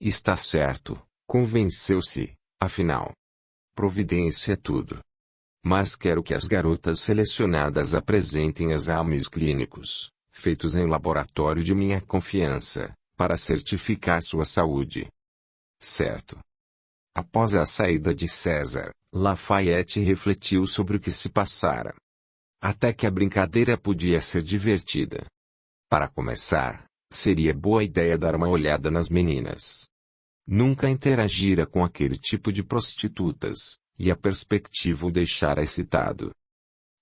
Está certo, convenceu-se, afinal. Providência é tudo. Mas quero que as garotas selecionadas apresentem exames clínicos, feitos em laboratório de minha confiança, para certificar sua saúde. Certo. Após a saída de César, Lafayette refletiu sobre o que se passara. Até que a brincadeira podia ser divertida. Para começar, seria boa ideia dar uma olhada nas meninas. Nunca interagira com aquele tipo de prostitutas, e a perspectiva o deixara excitado.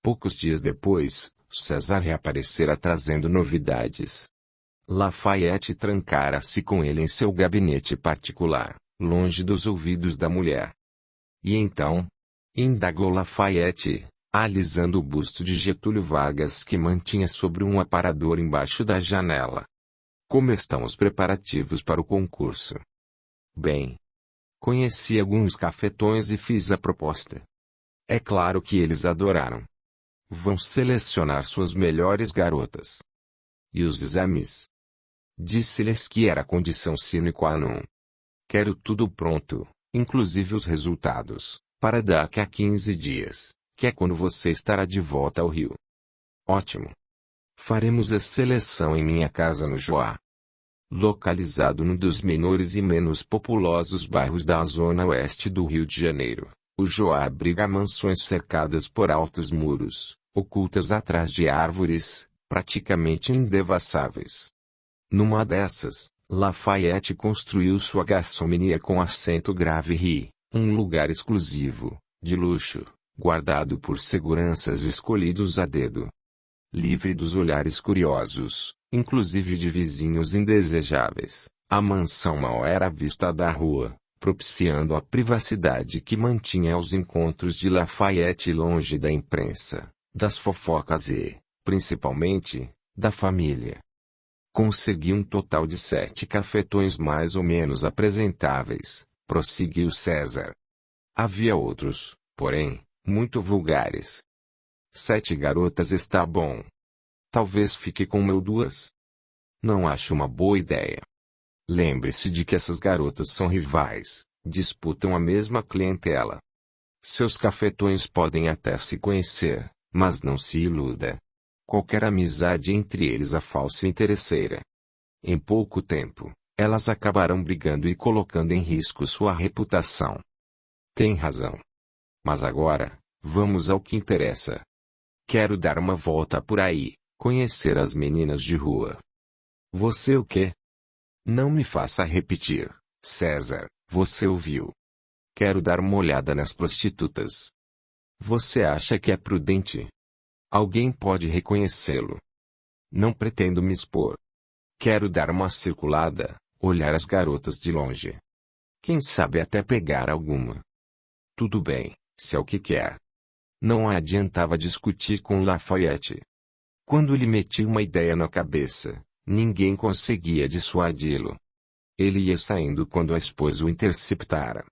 Poucos dias depois, César reaparecera trazendo novidades. Lafayette trancara-se com ele em seu gabinete particular, longe dos ouvidos da mulher. E então? Indagou Lafayette, alisando o busto de Getúlio Vargas que mantinha sobre um aparador embaixo da janela. Como estão os preparativos para o concurso? Bem. Conheci alguns cafetões e fiz a proposta. É claro que eles adoraram. Vão selecionar suas melhores garotas. E os exames? Disse-lhes que era condição sine qua non. Quero tudo pronto, inclusive os resultados, para daqui a 15 dias, que é quando você estará de volta ao Rio. Ótimo. Faremos a seleção em minha casa no Joá. Localizado num dos menores e menos populosos bairros da zona oeste do Rio de Janeiro, o Joá abriga mansões cercadas por altos muros, ocultas atrás de árvores, praticamente indevassáveis. Numa dessas, Lafayette construiu sua garçoneria com acento grave e, um lugar exclusivo, de luxo, guardado por seguranças escolhidos a dedo. Livre dos olhares curiosos, inclusive de vizinhos indesejáveis, a mansão mal era vista da rua, propiciando a privacidade que mantinha os encontros de Lafayette longe da imprensa, das fofocas e, principalmente, da família. Consegui um total de 7 cafetões mais ou menos apresentáveis, prosseguiu César. Havia outros, porém, muito vulgares. 7 garotas está bom. Talvez fique com 2. Não acho uma boa ideia. Lembre-se de que essas garotas são rivais, disputam a mesma clientela. Seus cafetões podem até se conhecer, mas não se iluda. Qualquer amizade entre eles é falsa e interesseira. Em pouco tempo, elas acabarão brigando e colocando em risco sua reputação. Tem razão. Mas agora, vamos ao que interessa. Quero dar uma volta por aí, conhecer as meninas de rua. Você o quê? Não me faça repetir, César, você ouviu. Quero dar uma olhada nas prostitutas. Você acha que é prudente? Alguém pode reconhecê-lo. Não pretendo me expor. Quero dar uma circulada, olhar as garotas de longe. Quem sabe até pegar alguma. Tudo bem, se é o que quer. Não adiantava discutir com Lafayette. Quando lhe metia uma ideia na cabeça, ninguém conseguia dissuadi-lo. Ele ia saindo quando a esposa o interceptara.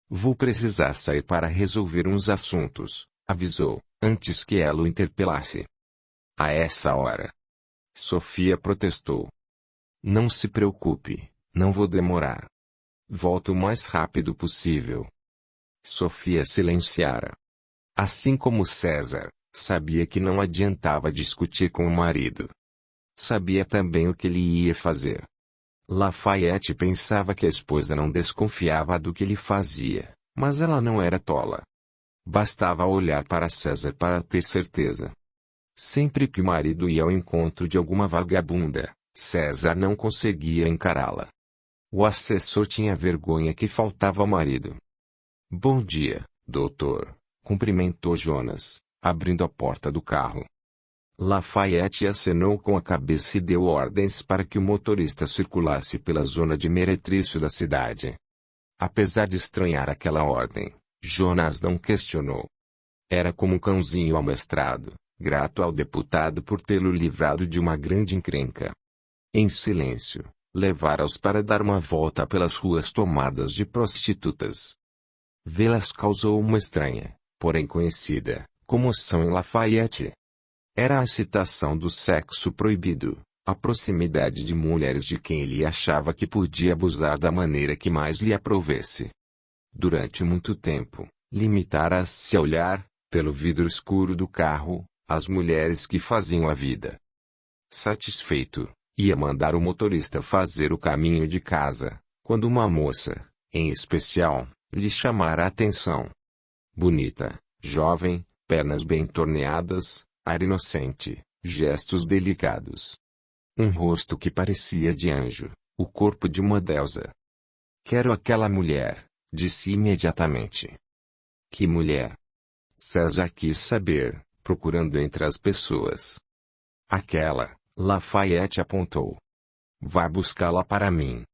Vou precisar sair para resolver uns assuntos, avisou, antes que ela o interpelasse. A essa hora. Sofia protestou. Não se preocupe, não vou demorar. Volto o mais rápido possível. Sofia silenciara. Assim como César, sabia que não adiantava discutir com o marido. Sabia também o que ele ia fazer. Lafayette pensava que a esposa não desconfiava do que ele fazia, mas ela não era tola. Bastava olhar para César para ter certeza. Sempre que o marido ia ao encontro de alguma vagabunda, César não conseguia encará-la. O assessor tinha vergonha que faltava ao marido. Bom dia, doutor, cumprimentou Jonas, abrindo a porta do carro. Lafayette acenou com a cabeça e deu ordens para que o motorista circulasse pela zona de meretrício da cidade. Apesar de estranhar aquela ordem, Jonas não questionou. Era como um cãozinho amestrado, grato ao deputado por tê-lo livrado de uma grande encrenca. Em silêncio, levara-os para dar uma volta pelas ruas tomadas de prostitutas. Vê-las causou uma estranha, porém conhecida, comoção em Lafayette. Era a excitação do sexo proibido, A proximidade de mulheres de quem ele achava que podia abusar da maneira que mais lhe aprovesse. Durante muito tempo, limitara-se a olhar, pelo vidro escuro do carro, as mulheres que faziam a vida. Satisfeito, ia mandar o motorista fazer o caminho de casa, quando uma moça, em especial, lhe chamara a atenção. Bonita, jovem, pernas bem torneadas, ar inocente, gestos delicados. Um rosto que parecia de anjo, o corpo de uma deusa. Quero aquela mulher, disse imediatamente. Que mulher? César quis saber, procurando entre as pessoas. Aquela, Lafayette apontou. Vá buscá-la para mim.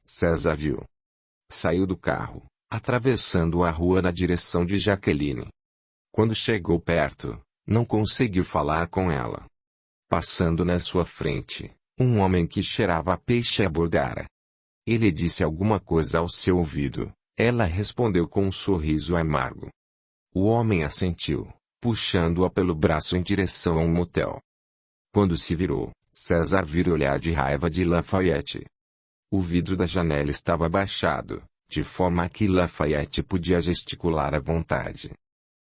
César viu. Saiu do carro, atravessando a rua na direção de Jaqueline. Quando chegou perto, não conseguiu falar com ela. Passando na sua frente, um homem que cheirava a peixe abordara. Ele disse alguma coisa ao seu ouvido. Ela respondeu com um sorriso amargo. O homem assentiu, puxando-a pelo braço em direção a um motel. Quando se virou, César viu o olhar de raiva de Lafayette. O vidro da janela estava baixado, de forma que Lafayette podia gesticular à vontade.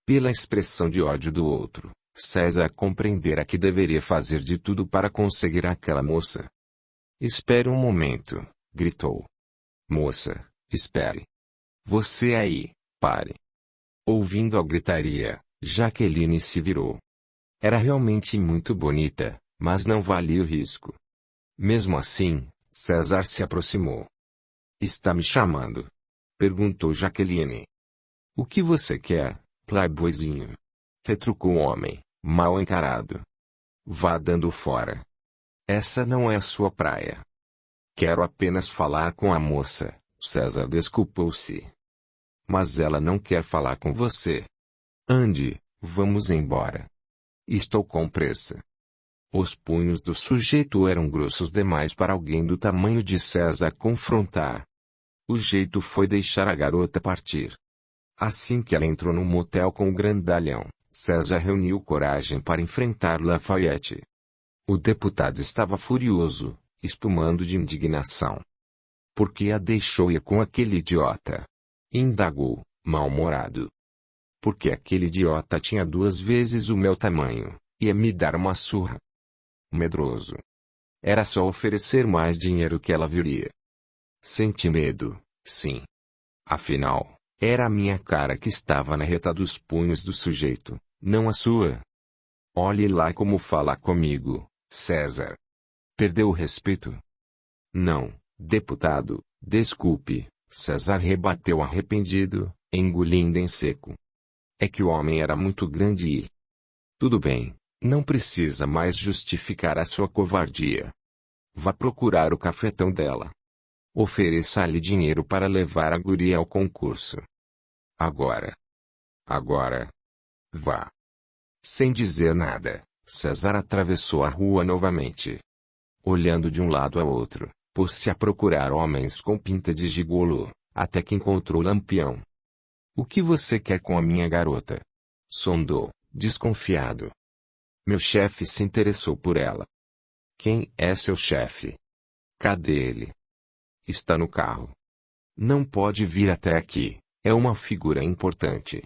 Pela expressão de ódio do outro, César compreendera que deveria fazer de tudo para conseguir aquela moça. Espere um momento, gritou. Moça, espere. Você aí, pare. Ouvindo a gritaria, Jaqueline se virou. Era realmente muito bonita, mas não valia o risco. Mesmo assim, César se aproximou. Está me chamando? Perguntou Jaqueline. O que você quer, playboyzinho? Retrucou o homem, mal encarado. Vá dando fora. Essa não é a sua praia. Quero apenas falar com a moça, César desculpou-se. Mas ela não quer falar com você. Ande, vamos embora. Estou com pressa. Os punhos do sujeito eram grossos demais para alguém do tamanho de César confrontar. O jeito foi deixar a garota partir. Assim que ela entrou no motel com o grandalhão, César reuniu coragem para enfrentar Lafayette. O deputado estava furioso, espumando de indignação. Por que a deixou ir com aquele idiota? Indagou, mal-humorado. Porque aquele idiota tinha 2 vezes o meu tamanho, ia me dar uma surra. Medroso. Era só oferecer mais dinheiro que ela viria. Senti medo, sim. Afinal, era a minha cara que estava na reta dos punhos do sujeito, não a sua. Olhe lá como fala comigo, César. Perdeu o respeito? Não, deputado, desculpe, César rebateu arrependido, engolindo em seco. É que o homem era muito grande e... Tudo bem, não precisa mais justificar a sua covardia. Vá procurar o cafetão dela. Ofereça-lhe dinheiro para levar a guria ao concurso. Agora. Agora. Vá. Sem dizer nada, César atravessou a rua novamente. Olhando de um lado ao outro, pôs-se a procurar homens com pinta de gigolô, até que encontrou Lampião. O que você quer com a minha garota? Sondou, desconfiado. Meu chefe se interessou por ela. Quem é seu chefe? Cadê ele? Está no carro. Não pode vir até aqui, é uma figura importante.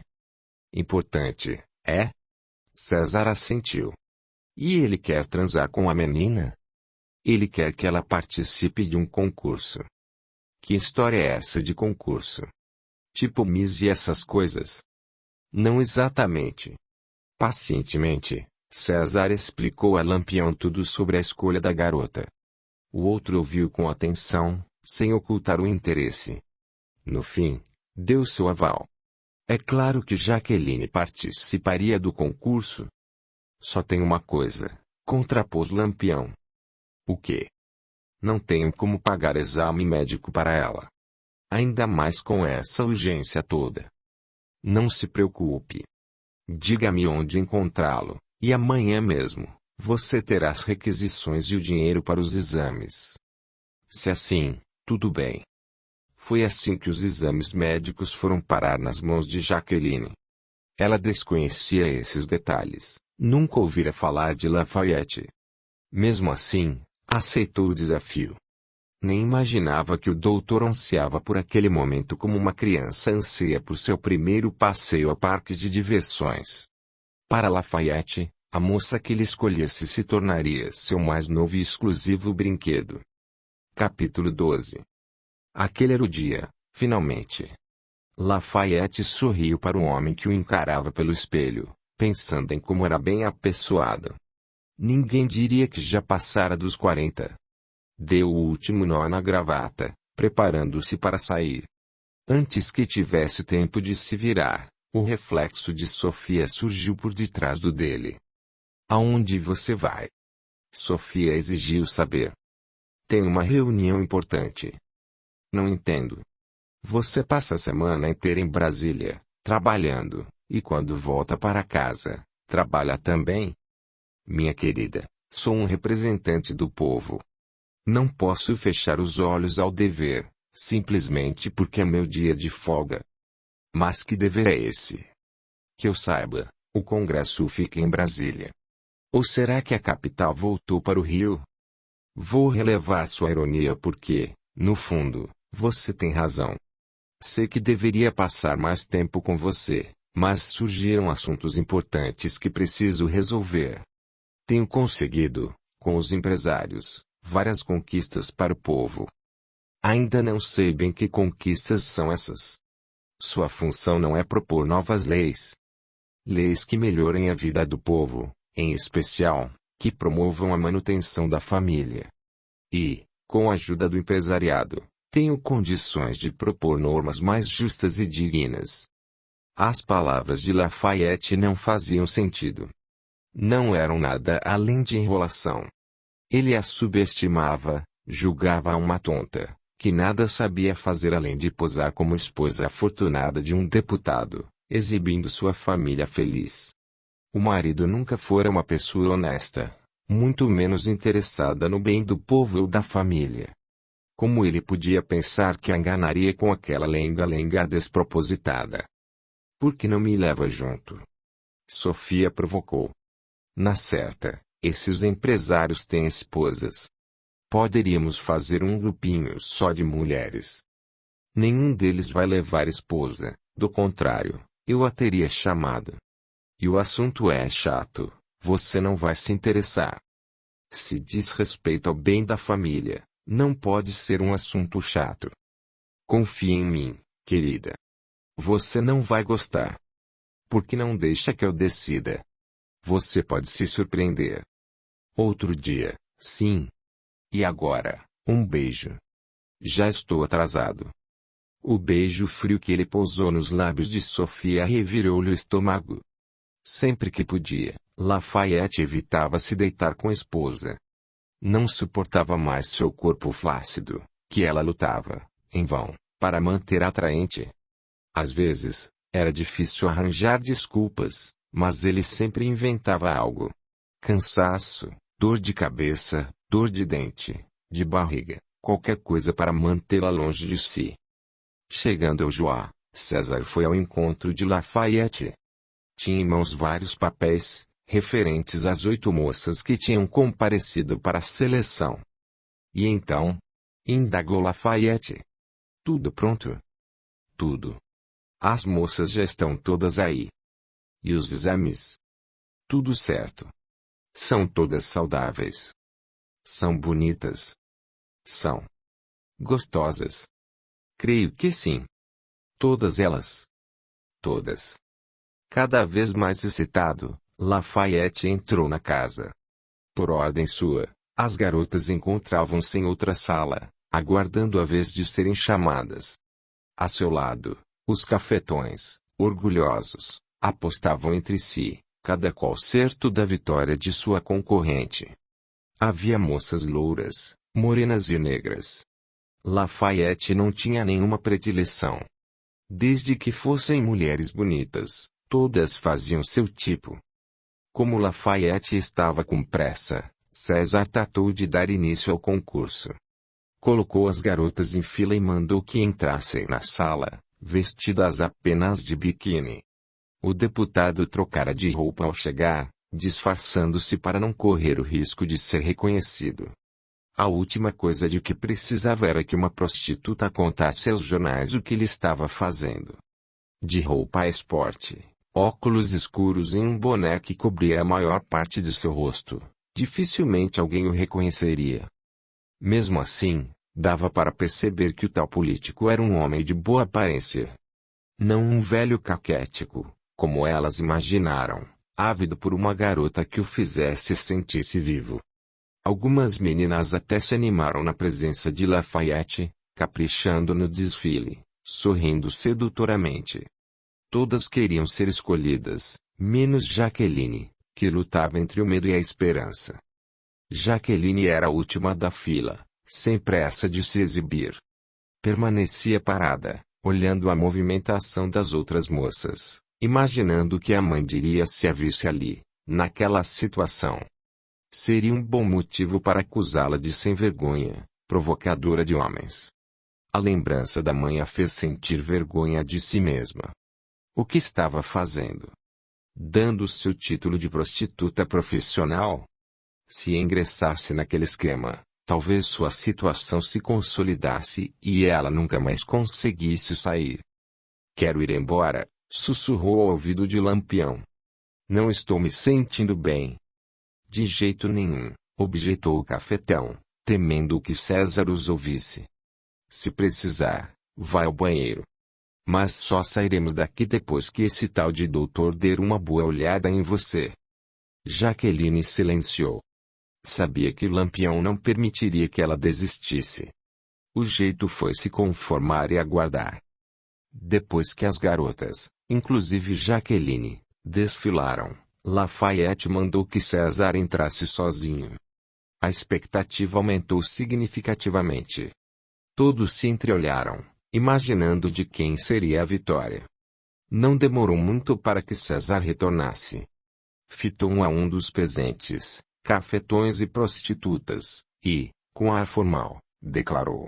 Importante, é? César assentiu. E ele quer transar com a menina? Ele quer que ela participe de um concurso. Que história é essa de concurso? Tipo Miss e essas coisas? Não exatamente. Pacientemente, César explicou a Lampião tudo sobre a escolha da garota. O outro ouviu com atenção, sem ocultar o interesse. No fim, deu seu aval. É claro que Jaqueline participaria do concurso. Só tem uma coisa, contrapôs Lampião. O quê? Não tenho como pagar exame médico para ela. Ainda mais com essa urgência toda. Não se preocupe. Diga-me onde encontrá-lo, e amanhã mesmo, você terá as requisições e o dinheiro para os exames. Se assim, tudo bem. Foi assim que os exames médicos foram parar nas mãos de Jaqueline. Ela desconhecia esses detalhes, nunca ouvira falar de Lafayette. Mesmo assim, Aceitou o desafio. Nem imaginava que o doutor ansiava por aquele momento como uma criança anseia por seu primeiro passeio a parques de diversões. Para Lafayette, a moça que ele escolhesse se tornaria seu mais novo e exclusivo brinquedo. Capítulo 12. Aquele era o dia, finalmente. Lafayette sorriu para o homem que o encarava pelo espelho, pensando em como era bem apessoado. Ninguém diria que já passara dos 40. Deu o último nó na gravata, preparando-se para sair. Antes que tivesse tempo de se virar, o reflexo de Sofia surgiu por detrás do dele. Aonde você vai? Sofia exigiu saber. Tem uma reunião importante. Não entendo. Você passa a semana inteira em Brasília, trabalhando, e quando volta para casa, trabalha também? Minha querida, sou um representante do povo. Não posso fechar os olhos ao dever, simplesmente porque é meu dia de folga. Mas que dever é esse? Que eu saiba, o Congresso fica em Brasília. Ou será que a capital voltou para o Rio? Vou relevar sua ironia porque, no fundo, você tem razão. Sei que deveria passar mais tempo com você, mas surgiram assuntos importantes que preciso resolver. Tenho conseguido, com os empresários, várias conquistas para o povo. Ainda não sei bem que conquistas são essas. Sua função não é propor novas leis. Leis que melhorem a vida do povo, em especial, que promovam a manutenção da família. E, com a ajuda do empresariado, tenho condições de propor normas mais justas e dignas. As palavras de Lafayette não faziam sentido. Não eram nada além de enrolação. Ele a subestimava, julgava-a uma tonta, que nada sabia fazer além de posar como esposa afortunada de um deputado, exibindo sua família feliz. O marido nunca fora uma pessoa honesta, muito menos interessada no bem do povo ou da família. Como ele podia pensar que a enganaria com aquela lenga-lenga despropositada? Por que não me leva junto? Sofia provocou. Na certa, esses empresários têm esposas. Poderíamos fazer um grupinho só de mulheres. Nenhum deles vai levar esposa, do contrário, eu a teria chamado. E o assunto é chato, você não vai se interessar. Se diz respeito ao bem da família, não pode ser um assunto chato. Confie em mim, querida. Você não vai gostar. Por que não deixa que eu decida? Você pode se surpreender. Outro dia, sim. E agora, um beijo. Já estou atrasado. O beijo frio que ele pousou nos lábios de Sofia revirou-lhe o estômago. Sempre que podia, Lafayette evitava se deitar com a esposa. Não suportava mais seu corpo flácido, que ela lutava, em vão, para manter atraente. Às vezes, era difícil arranjar desculpas, mas ele sempre inventava algo. Cansaço, dor de cabeça, dor de dente, de barriga, qualquer coisa para mantê-la longe de si. Chegando ao Joá, César foi ao encontro de Lafayette. Tinha em mãos vários papéis, referentes às 8 moças que tinham comparecido para a seleção. E então? Indagou Lafayette. Tudo pronto? Tudo. As moças já estão todas aí. E os exames? Tudo certo. São todas saudáveis. São bonitas. São gostosas. Creio que sim. Todas elas. Todas. Cada vez mais excitado, Lafayette entrou na casa. Por ordem sua, as garotas encontravam-se em outra sala, aguardando a vez de serem chamadas. A seu lado, os cafetões, orgulhosos, apostavam entre si, cada qual certo da vitória de sua concorrente. Havia moças louras, morenas e negras. Lafayette não tinha nenhuma predileção. Desde que fossem mulheres bonitas, todas faziam seu tipo. Como Lafayette estava com pressa, César tratou de dar início ao concurso. Colocou as garotas em fila e mandou que entrassem na sala, vestidas apenas de biquíni. O deputado trocara de roupa ao chegar, disfarçando-se para não correr o risco de ser reconhecido. A última coisa de que precisava era que uma prostituta contasse aos jornais o que ele estava fazendo. De roupa esporte, óculos escuros e um boné que cobria a maior parte de seu rosto, dificilmente alguém o reconheceria. Mesmo assim, dava para perceber que o tal político era um homem de boa aparência. Não um velho caquético, como elas imaginaram, ávido por uma garota que o fizesse sentir-se vivo. Algumas meninas até se animaram na presença de Lafayette, caprichando no desfile, sorrindo sedutoramente. Todas queriam ser escolhidas, menos Jaqueline, que lutava entre o medo e a esperança. Jaqueline era a última da fila, sem pressa de se exibir. Permanecia parada, olhando a movimentação das outras moças, imaginando o que a mãe diria se a visse ali, naquela situação. Seria um bom motivo para acusá-la de sem vergonha, provocadora de homens. A lembrança da mãe a fez sentir vergonha de si mesma. O que estava fazendo? Dando seu título de prostituta profissional? Se ingressasse naquele esquema, talvez sua situação se consolidasse e ela nunca mais conseguisse sair. Quero ir embora, sussurrou ao ouvido de Lampião. Não estou me sentindo bem. De jeito nenhum, objetou o cafetão, temendo que César os ouvisse. Se precisar, vá ao banheiro. Mas só sairemos daqui depois que esse tal de doutor der uma boa olhada em você. Jaqueline silenciou. Sabia que Lampião não permitiria que ela desistisse. O jeito foi se conformar e aguardar. Depois que as garotas, inclusive Jaqueline, desfilaram, Lafayette mandou que César entrasse sozinho. A expectativa aumentou significativamente. Todos se entreolharam, imaginando de quem seria a vitória. Não demorou muito para que César retornasse. Fitou um a um dos presentes, cafetões e prostitutas, e, com ar formal, declarou.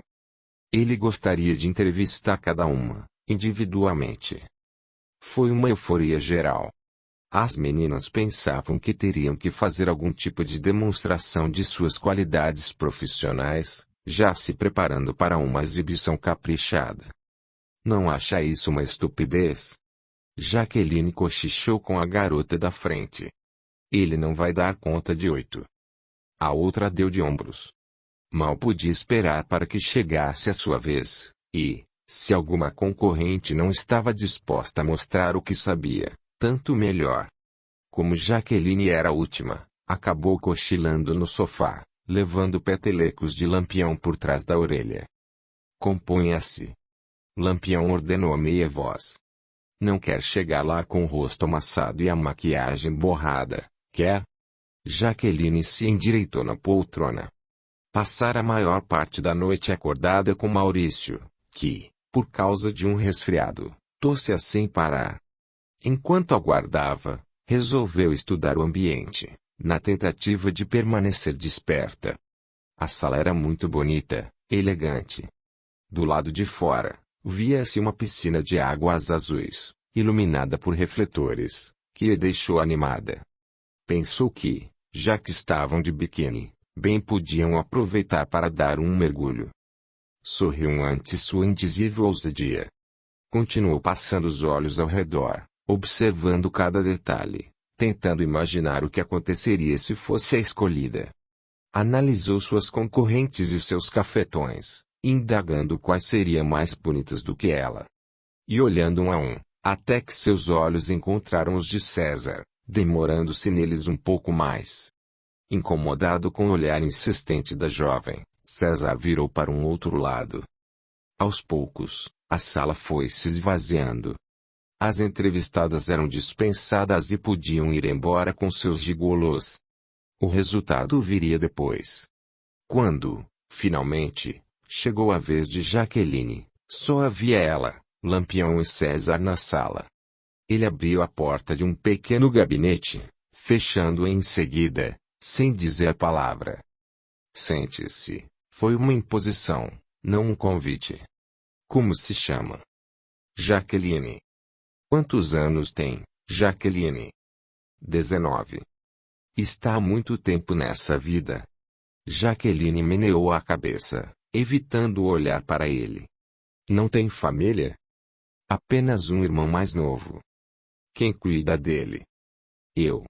Ele gostaria de entrevistar cada uma, individualmente. Foi uma euforia geral. As meninas pensavam que teriam que fazer algum tipo de demonstração de suas qualidades profissionais, já se preparando para uma exibição caprichada. Não acha isso uma estupidez? Jaqueline cochichou com a garota da frente. Ele não vai dar conta de 8. A outra deu de ombros. Mal podia esperar para que chegasse a sua vez, e, se alguma concorrente não estava disposta a mostrar o que sabia, tanto melhor. Como Jaqueline era a última, acabou cochilando no sofá, levando petelecos de Lampião por trás da orelha. Componha-se. Lampião ordenou a meia voz. Não quer chegar lá com o rosto amassado e a maquiagem borrada, quer? Jaqueline se endireitou na poltrona. Passara a maior parte da noite acordada com Maurício, que, por causa de um resfriado, tossia sem parar. Enquanto aguardava, resolveu estudar o ambiente, na tentativa de permanecer desperta. A sala era muito bonita, elegante. Do lado de fora, via-se uma piscina de águas azuis, iluminada por refletores, que a deixou animada. Pensou que, já que estavam de biquíni, bem podiam aproveitar para dar um mergulho. Sorriu ante sua indizível ousadia. Continuou passando os olhos ao redor, observando cada detalhe, tentando imaginar o que aconteceria se fosse a escolhida. Analisou suas concorrentes e seus cafetões, indagando quais seriam mais bonitas do que ela. E olhando um a um, até que seus olhos encontraram os de César, demorando-se neles um pouco mais. Incomodado com o olhar insistente da jovem, César virou para um outro lado. Aos poucos, a sala foi se esvaziando. As entrevistadas eram dispensadas e podiam ir embora com seus gigolôs. O resultado viria depois. Quando, finalmente, chegou a vez de Jaqueline, só havia ela, Lampião e César na sala. Ele abriu a porta de um pequeno gabinete, fechando-a em seguida, sem dizer palavra. Sente-se. Foi uma imposição, não um convite. Como se chama? Jaqueline. Quantos anos tem, Jaqueline? 19. Está há muito tempo nessa vida? Jaqueline meneou a cabeça, evitando olhar para ele. Não tem família? Apenas um irmão mais novo. Quem cuida dele? Eu.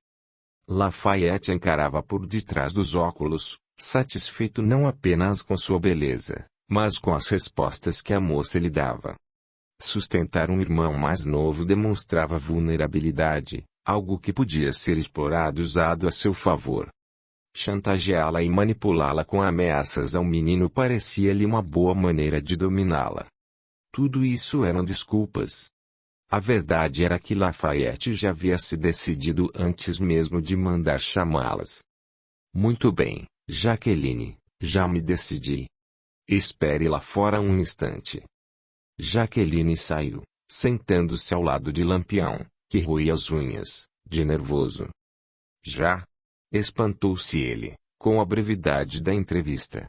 Lafayette encarava por detrás dos óculos, satisfeito não apenas com sua beleza, mas com as respostas que a moça lhe dava. Sustentar um irmão mais novo demonstrava vulnerabilidade, algo que podia ser explorado e usado a seu favor. Chantageá-la e manipulá-la com ameaças ao menino parecia-lhe uma boa maneira de dominá-la. Tudo isso eram desculpas. A verdade era que Lafayette já havia se decidido antes mesmo de mandar chamá-las. Muito bem, Jaqueline, já me decidi. Espere lá fora um instante. Jaqueline saiu, sentando-se ao lado de Lampião, que roía as unhas, de nervoso. Já? Espantou-se ele, com a brevidade da entrevista.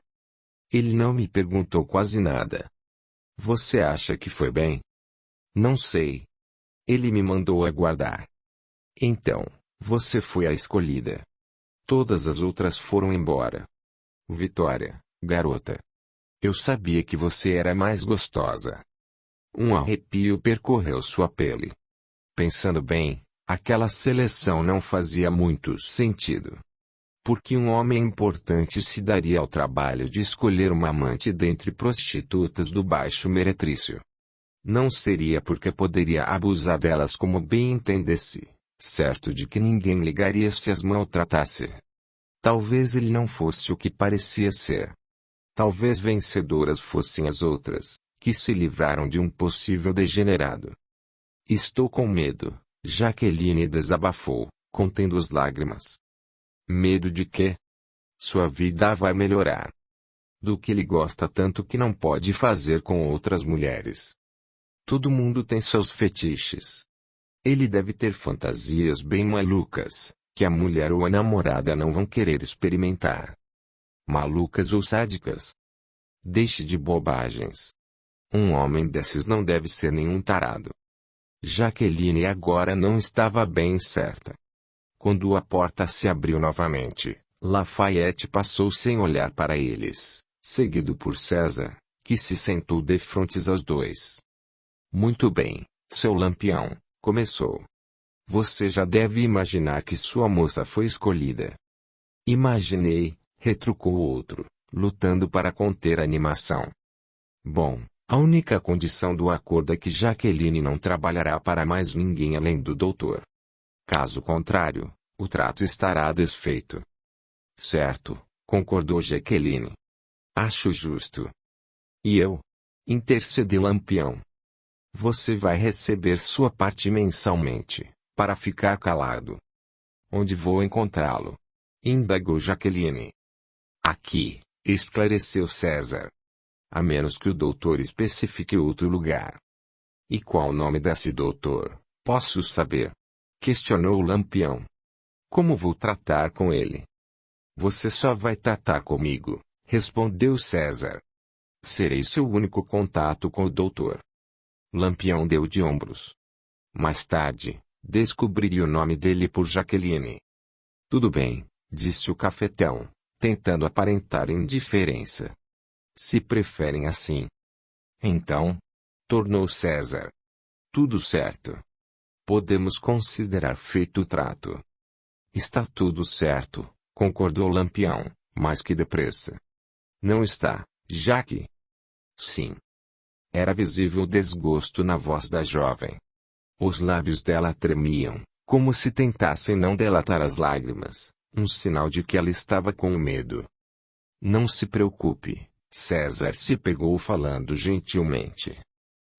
Ele não me perguntou quase nada. Você acha que foi bem? Não sei. Ele me mandou aguardar. Então, você foi a escolhida. Todas as outras foram embora. Vitória, garota. Eu sabia que você era mais gostosa. Um arrepio percorreu sua pele. Pensando bem, aquela seleção não fazia muito sentido. Porque um homem importante se daria ao trabalho de escolher uma amante dentre prostitutas do baixo meretrício? Não seria porque poderia abusar delas como bem entendesse, certo de que ninguém ligaria se as maltratasse. Talvez ele não fosse o que parecia ser. Talvez vencedoras fossem as outras, que se livraram de um possível degenerado. Estou com medo, Jaqueline desabafou, contendo as lágrimas. Medo de quê? Sua vida vai melhorar. Do que ele gosta tanto que não pode fazer com outras mulheres. Todo mundo tem seus fetiches. Ele deve ter fantasias bem malucas, que a mulher ou a namorada não vão querer experimentar. Malucas ou sádicas? Deixe de bobagens. Um homem desses não deve ser nenhum tarado. Jaqueline agora não estava bem certa. Quando a porta se abriu novamente, Lafayette passou sem olhar para eles, seguido por César, que se sentou defrontes aos dois. Muito bem, seu Lampião, começou. Você já deve imaginar que sua moça foi escolhida. Imaginei, retrucou o outro, lutando para conter a animação. Bom, a única condição do acordo é que Jaqueline não trabalhará para mais ninguém além do doutor. Caso contrário, o trato estará desfeito. Certo, concordou Jaqueline. Acho justo. E eu? Intercedeu Lampião. Você vai receber sua parte mensalmente, para ficar calado. Onde vou encontrá-lo? Indagou Jaqueline. Aqui, esclareceu César. A menos que o doutor especifique outro lugar. E qual o nome desse doutor, posso saber? Questionou o Lampião. Como vou tratar com ele? Você só vai tratar comigo, respondeu César. Serei seu único contato com o doutor. Lampião deu de ombros. Mais tarde, descobriria o nome dele por Jaqueline. Tudo bem, disse o cafetão, tentando aparentar indiferença. Se preferem assim. Então, tornou César. Tudo certo. Podemos considerar feito o trato. Está tudo certo, concordou Lampião, mas que depressa. Não está, Jaque? Sim. Era visível o desgosto na voz da jovem. Os lábios dela tremiam, como se tentassem não delatar as lágrimas, um sinal de que ela estava com medo. Não se preocupe, César se pegou falando gentilmente.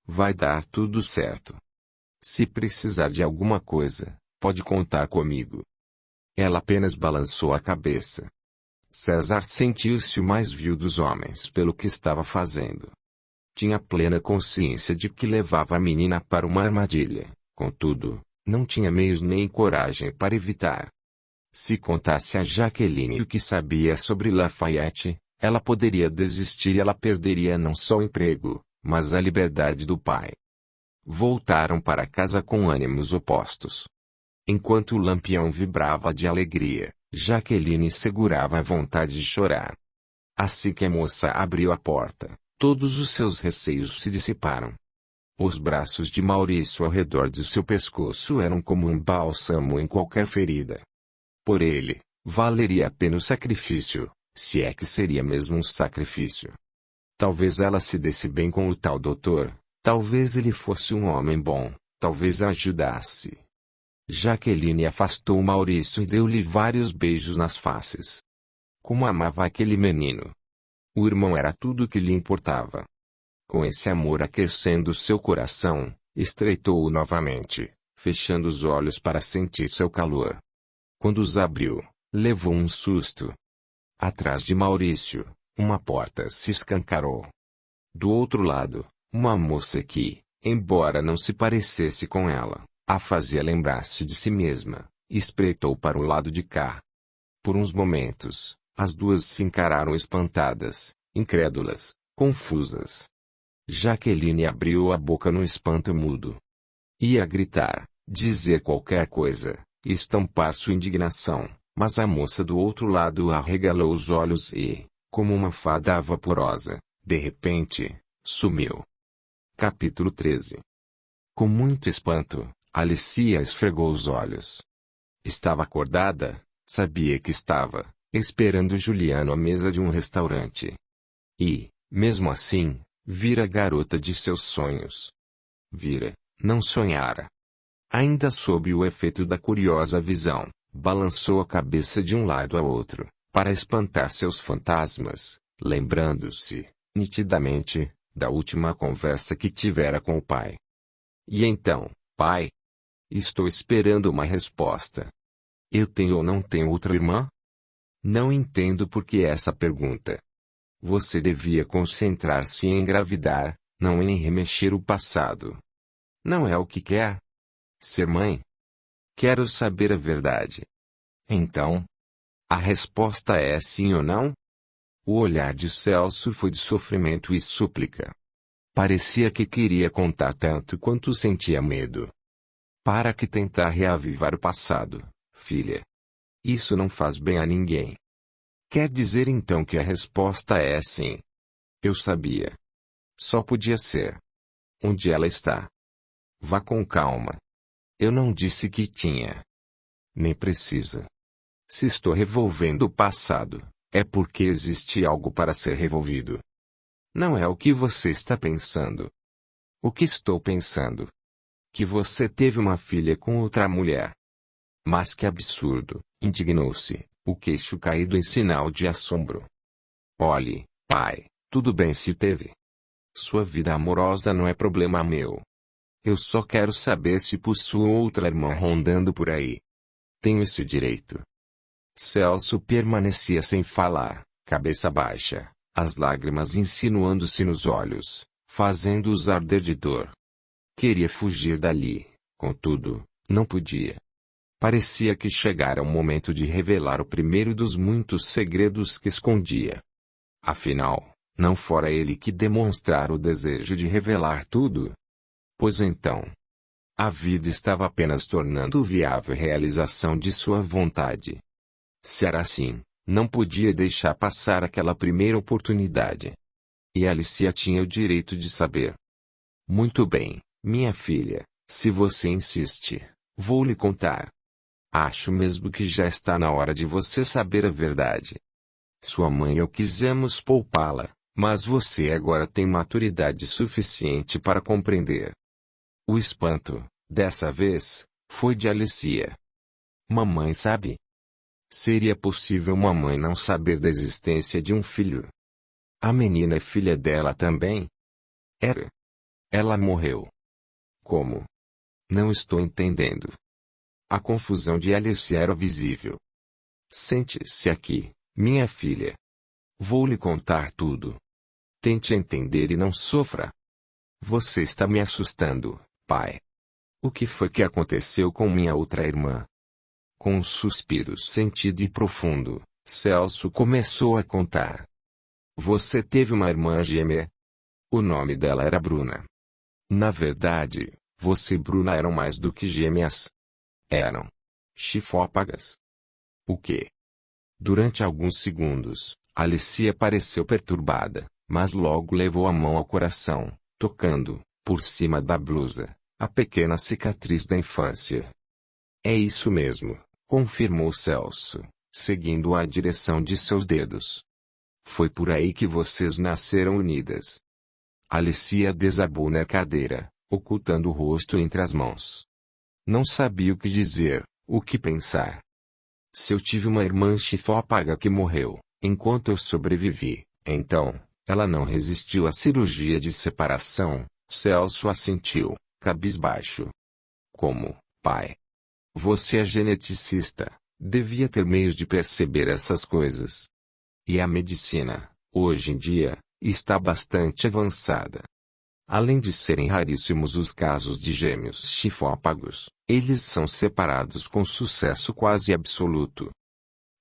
Vai dar tudo certo. Se precisar de alguma coisa, pode contar comigo. Ela apenas balançou a cabeça. César sentiu-se o mais vil dos homens pelo que estava fazendo. Tinha plena consciência de que levava a menina para uma armadilha, contudo, não tinha meios nem coragem para evitar. Se contasse a Jaqueline o que sabia sobre Lafayette, ela poderia desistir e ela perderia não só o emprego, mas a liberdade do pai. Voltaram para casa com ânimos opostos. Enquanto o lampião vibrava de alegria, Jaqueline segurava a vontade de chorar. Assim que a moça abriu a porta, todos os seus receios se dissiparam. Os braços de Maurício ao redor de seu pescoço eram como um bálsamo em qualquer ferida. Por ele, valeria a pena o sacrifício, se é que seria mesmo um sacrifício. Talvez ela se desse bem com o tal doutor, talvez ele fosse um homem bom, talvez a ajudasse. Jaqueline afastou Maurício e deu-lhe vários beijos nas faces. Como amava aquele menino. O irmão era tudo o que lhe importava. Com esse amor aquecendo seu coração, estreitou-o novamente, fechando os olhos para sentir seu calor. Quando os abriu, levou um susto. Atrás de Maurício, uma porta se escancarou. Do outro lado, uma moça que, embora não se parecesse com ela, a fazia lembrar-se de si mesma, espreitou para o lado de cá. Por uns momentos, as duas se encararam espantadas, incrédulas, confusas. Jaqueline abriu a boca no espanto mudo. Ia gritar, dizer qualquer coisa, estampar sua indignação, mas a moça do outro lado arregalou os olhos e, como uma fada vaporosa, de repente, sumiu. Capítulo 13. Com muito espanto, Alicia esfregou os olhos. Estava acordada, sabia que estava, esperando Juliano à mesa de um restaurante. E, mesmo assim, vira a garota de seus sonhos. Vira, não sonhara. Ainda sob o efeito da curiosa visão, balançou a cabeça de um lado a outro, para espantar seus fantasmas, lembrando-se, nitidamente, da última conversa que tivera com o pai. E então, pai? Estou esperando uma resposta. Eu tenho ou não tenho outra irmã? Não entendo por que essa pergunta. Você devia concentrar-se em engravidar, não em remexer o passado. Não é o que quer? Ser mãe? Quero saber a verdade. Então? A resposta é sim ou não? O olhar de Celso foi de sofrimento e súplica. Parecia que queria contar tanto quanto sentia medo. Para que tentar reavivar o passado, filha? Isso não faz bem a ninguém. Quer dizer então que a resposta é sim. Eu sabia. Só podia ser. Onde ela está? Vá com calma. Eu não disse que tinha. Nem precisa. Se estou revolvendo o passado, é porque existe algo para ser revolvido. Não é o que você está pensando. O que estou pensando? Que você teve uma filha com outra mulher. Mas que absurdo, indignou-se, o queixo caído em sinal de assombro. Olhe, pai, tudo bem se teve. Sua vida amorosa não é problema meu. Eu só quero saber se possuo outra irmã rondando por aí. Tenho esse direito. Celso permanecia sem falar, cabeça baixa, as lágrimas insinuando-se nos olhos, fazendo-os arder de dor. Queria fugir dali, contudo, não podia. Parecia que chegara o momento de revelar o primeiro dos muitos segredos que escondia. Afinal, não fora ele que demonstrara o desejo de revelar tudo? Pois então, a vida estava apenas tornando viável a realização de sua vontade. Se era assim, não podia deixar passar aquela primeira oportunidade. E Alicia tinha o direito de saber. Muito bem, minha filha, se você insiste, vou lhe contar. Acho mesmo que já está na hora de você saber a verdade. Sua mãe e eu quisemos poupá-la, mas você agora tem maturidade suficiente para compreender. O espanto, dessa vez, foi de Alicia. Mamãe sabe? Seria possível uma mãe não saber da existência de um filho? A menina é filha dela também? Era. Ela morreu. Como? Não estou entendendo. A confusão de Alicia era visível. Sente-se aqui, minha filha. Vou lhe contar tudo. Tente entender e não sofra. Você está me assustando, pai. O que foi que aconteceu com minha outra irmã? Com um suspiro sentido e profundo, Celso começou a contar. Você teve uma irmã gêmea? O nome dela era Bruna. Na verdade, você e Bruna eram mais do que gêmeas. Eram. chifópagas. O quê? Durante alguns segundos, Alicia pareceu perturbada, mas logo levou a mão ao coração, tocando, por cima da blusa, a pequena cicatriz da infância. É isso mesmo, confirmou Celso, seguindo a direção de seus dedos. Foi por aí que vocês nasceram unidas. Alicia desabou na cadeira, ocultando o rosto entre as mãos. Não sabia o que dizer, o que pensar. Se eu tive uma irmã chifópaga que morreu, enquanto eu sobrevivi, então, ela não resistiu à cirurgia de separação, Celso assentiu, cabisbaixo. Como, pai? Você é geneticista, devia ter meios de perceber essas coisas. E a medicina, hoje em dia, está bastante avançada. Além de serem raríssimos os casos de gêmeos chifópagos, eles são separados com sucesso quase absoluto.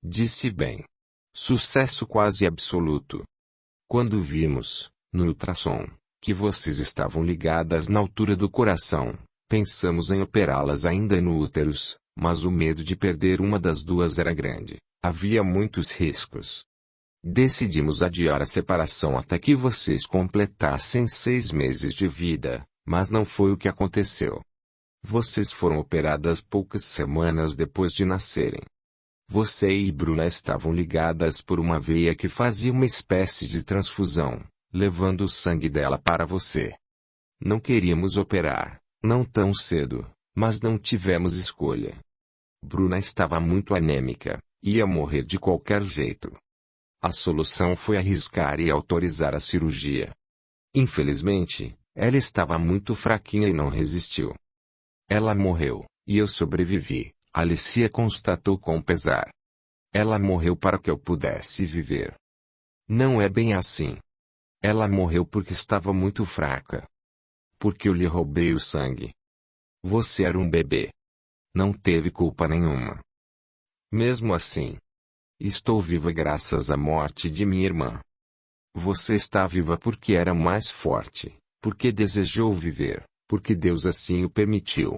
Disse bem. Sucesso quase absoluto. Quando vimos, no ultrassom, que vocês estavam ligadas na altura do coração, pensamos em operá-las ainda no útero, mas o medo de perder uma das duas era grande, havia muitos riscos. Decidimos adiar a separação até que vocês completassem 6 meses de vida, mas não foi o que aconteceu. Vocês foram operadas poucas semanas depois de nascerem. Você e Bruna estavam ligadas por uma veia que fazia uma espécie de transfusão, levando o sangue dela para você. Não queríamos operar, não tão cedo, mas não tivemos escolha. Bruna estava muito anêmica, ia morrer de qualquer jeito. A solução foi arriscar e autorizar a cirurgia. Infelizmente, ela estava muito fraquinha e não resistiu. Ela morreu, e eu sobrevivi, Alicia constatou com pesar. Ela morreu para que eu pudesse viver. Não é bem assim. Ela morreu porque estava muito fraca. Porque eu lhe roubei o sangue. Você era um bebê. Não teve culpa nenhuma. Mesmo assim, estou viva graças à morte de minha irmã. Você está viva porque era mais forte, porque desejou viver, porque Deus assim o permitiu.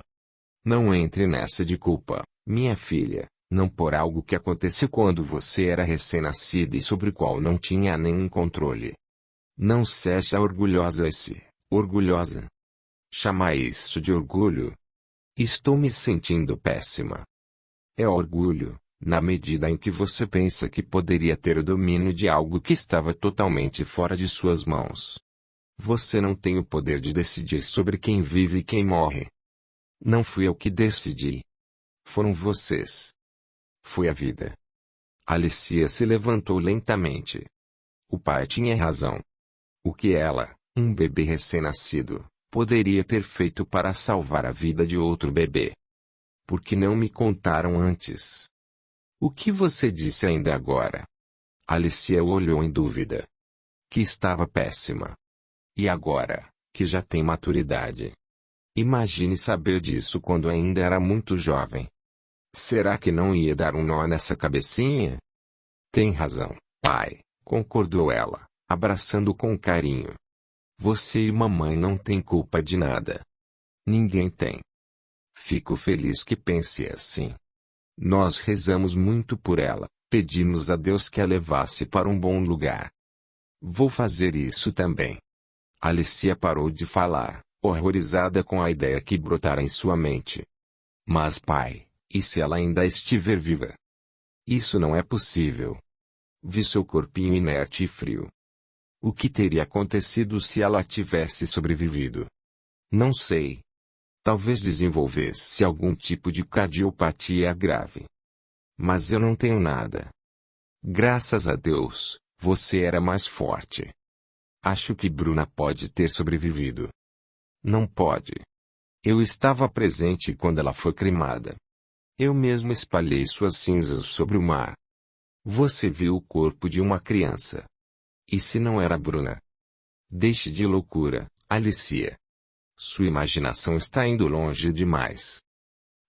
Não entre nessa de culpa, minha filha, não por algo que aconteceu quando você era recém-nascida e sobre o qual não tinha nenhum controle. Não seja orgulhosa. Chama isso de orgulho? Estou me sentindo péssima. É orgulho, na medida em que você pensa que poderia ter o domínio de algo que estava totalmente fora de suas mãos. Você não tem o poder de decidir sobre quem vive e quem morre. Não fui eu que decidi. Foram vocês. Foi a vida. Alicia se levantou lentamente. O pai tinha razão. O que ela, um bebê recém-nascido, poderia ter feito para salvar a vida de outro bebê? Por que não me contaram antes? O que você disse ainda agora? Alicia olhou em dúvida. Que estava péssima. E agora, que já tem maturidade? Imagine saber disso quando ainda era muito jovem. Será que não ia dar um nó nessa cabecinha? Tem razão, pai, concordou ela, abraçando com carinho. Você e mamãe não têm culpa de nada. Ninguém tem. Fico feliz que pense assim. Nós rezamos muito por ela, pedimos a Deus que a levasse para um bom lugar. Vou fazer isso também. Alicia parou de falar, horrorizada com a ideia que brotara em sua mente. Mas pai, e se ela ainda estiver viva? Isso não é possível. Vi seu corpinho inerte e frio. O que teria acontecido se ela tivesse sobrevivido? Não sei. Talvez desenvolvesse algum tipo de cardiopatia grave. Mas eu não tenho nada. Graças a Deus, você era mais forte. Acho que Bruna pode ter sobrevivido. Não pode. Eu estava presente quando ela foi cremada. Eu mesmo espalhei suas cinzas sobre o mar. Você viu o corpo de uma criança. E se não era Bruna? Deixe de loucura, Alicia. Sua imaginação está indo longe demais.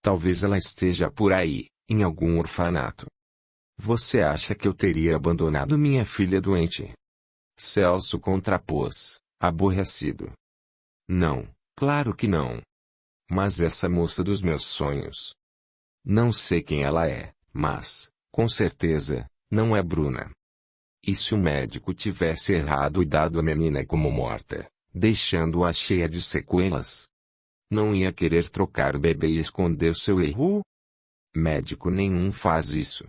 Talvez ela esteja por aí, em algum orfanato. Você acha que eu teria abandonado minha filha doente? Celso contrapôs, aborrecido. Não, claro que não. Mas essa moça dos meus sonhos. Não sei quem ela é, mas, com certeza, não é Bruna. E se o médico tivesse errado e dado a menina como morta, deixando-a cheia de sequelas? Não ia querer trocar o bebê e esconder seu erro? Médico nenhum faz isso.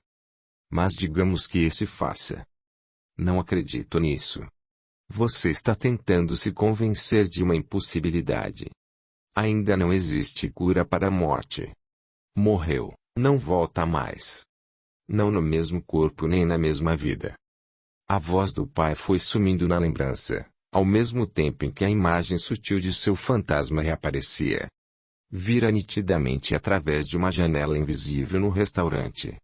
Mas digamos que esse faça. Não acredito nisso. Você está tentando se convencer de uma impossibilidade. Ainda não existe cura para a morte. Morreu, não volta mais. Não no mesmo corpo nem na mesma vida. A voz do pai foi sumindo na lembrança, ao mesmo tempo em que a imagem sutil de seu fantasma reaparecia. Vira nitidamente através de uma janela invisível no restaurante.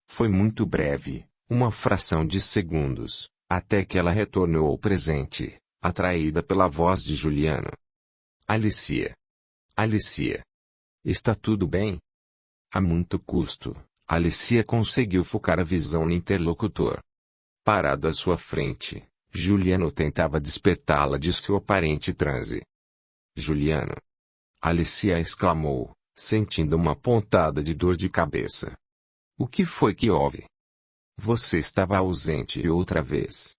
Foi muito breve, uma fração de segundos, até que ela retornou ao presente, atraída pela voz de Juliano. Alicia. Alicia. Está tudo bem? A muito custo, Alicia conseguiu focar a visão no interlocutor. Parado à sua frente, Juliano tentava despertá-la de seu aparente transe. Juliano. Alicia exclamou, sentindo uma pontada de dor de cabeça. O que foi que houve? Você estava ausente outra vez.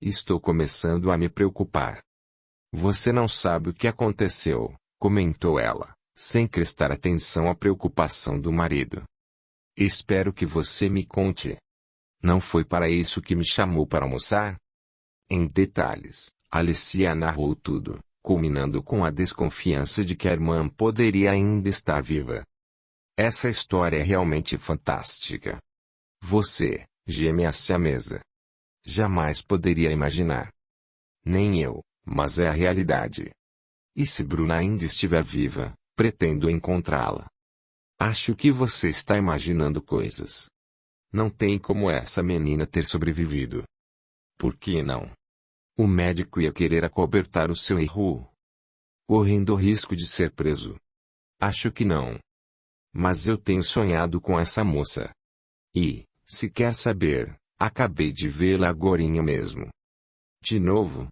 Estou começando a me preocupar. Você não sabe o que aconteceu, comentou ela, sem prestar atenção à preocupação do marido. Espero que você me conte. Não foi para isso que me chamou para almoçar? Em detalhes, Alicia narrou tudo, culminando com a desconfiança de que a irmã poderia ainda estar viva. Essa história é realmente fantástica. Você, geme-se à mesa. Jamais poderia imaginar. Nem eu, mas é a realidade. E se Bruna ainda estiver viva, pretendo encontrá-la. Acho que você está imaginando coisas. Não tem como essa menina ter sobrevivido. Por que não? O médico ia querer acobertar o seu erro, correndo o risco de ser preso. Acho que não. Mas eu tenho sonhado com essa moça. E, se quer saber, acabei de vê-la agorinha mesmo. De novo?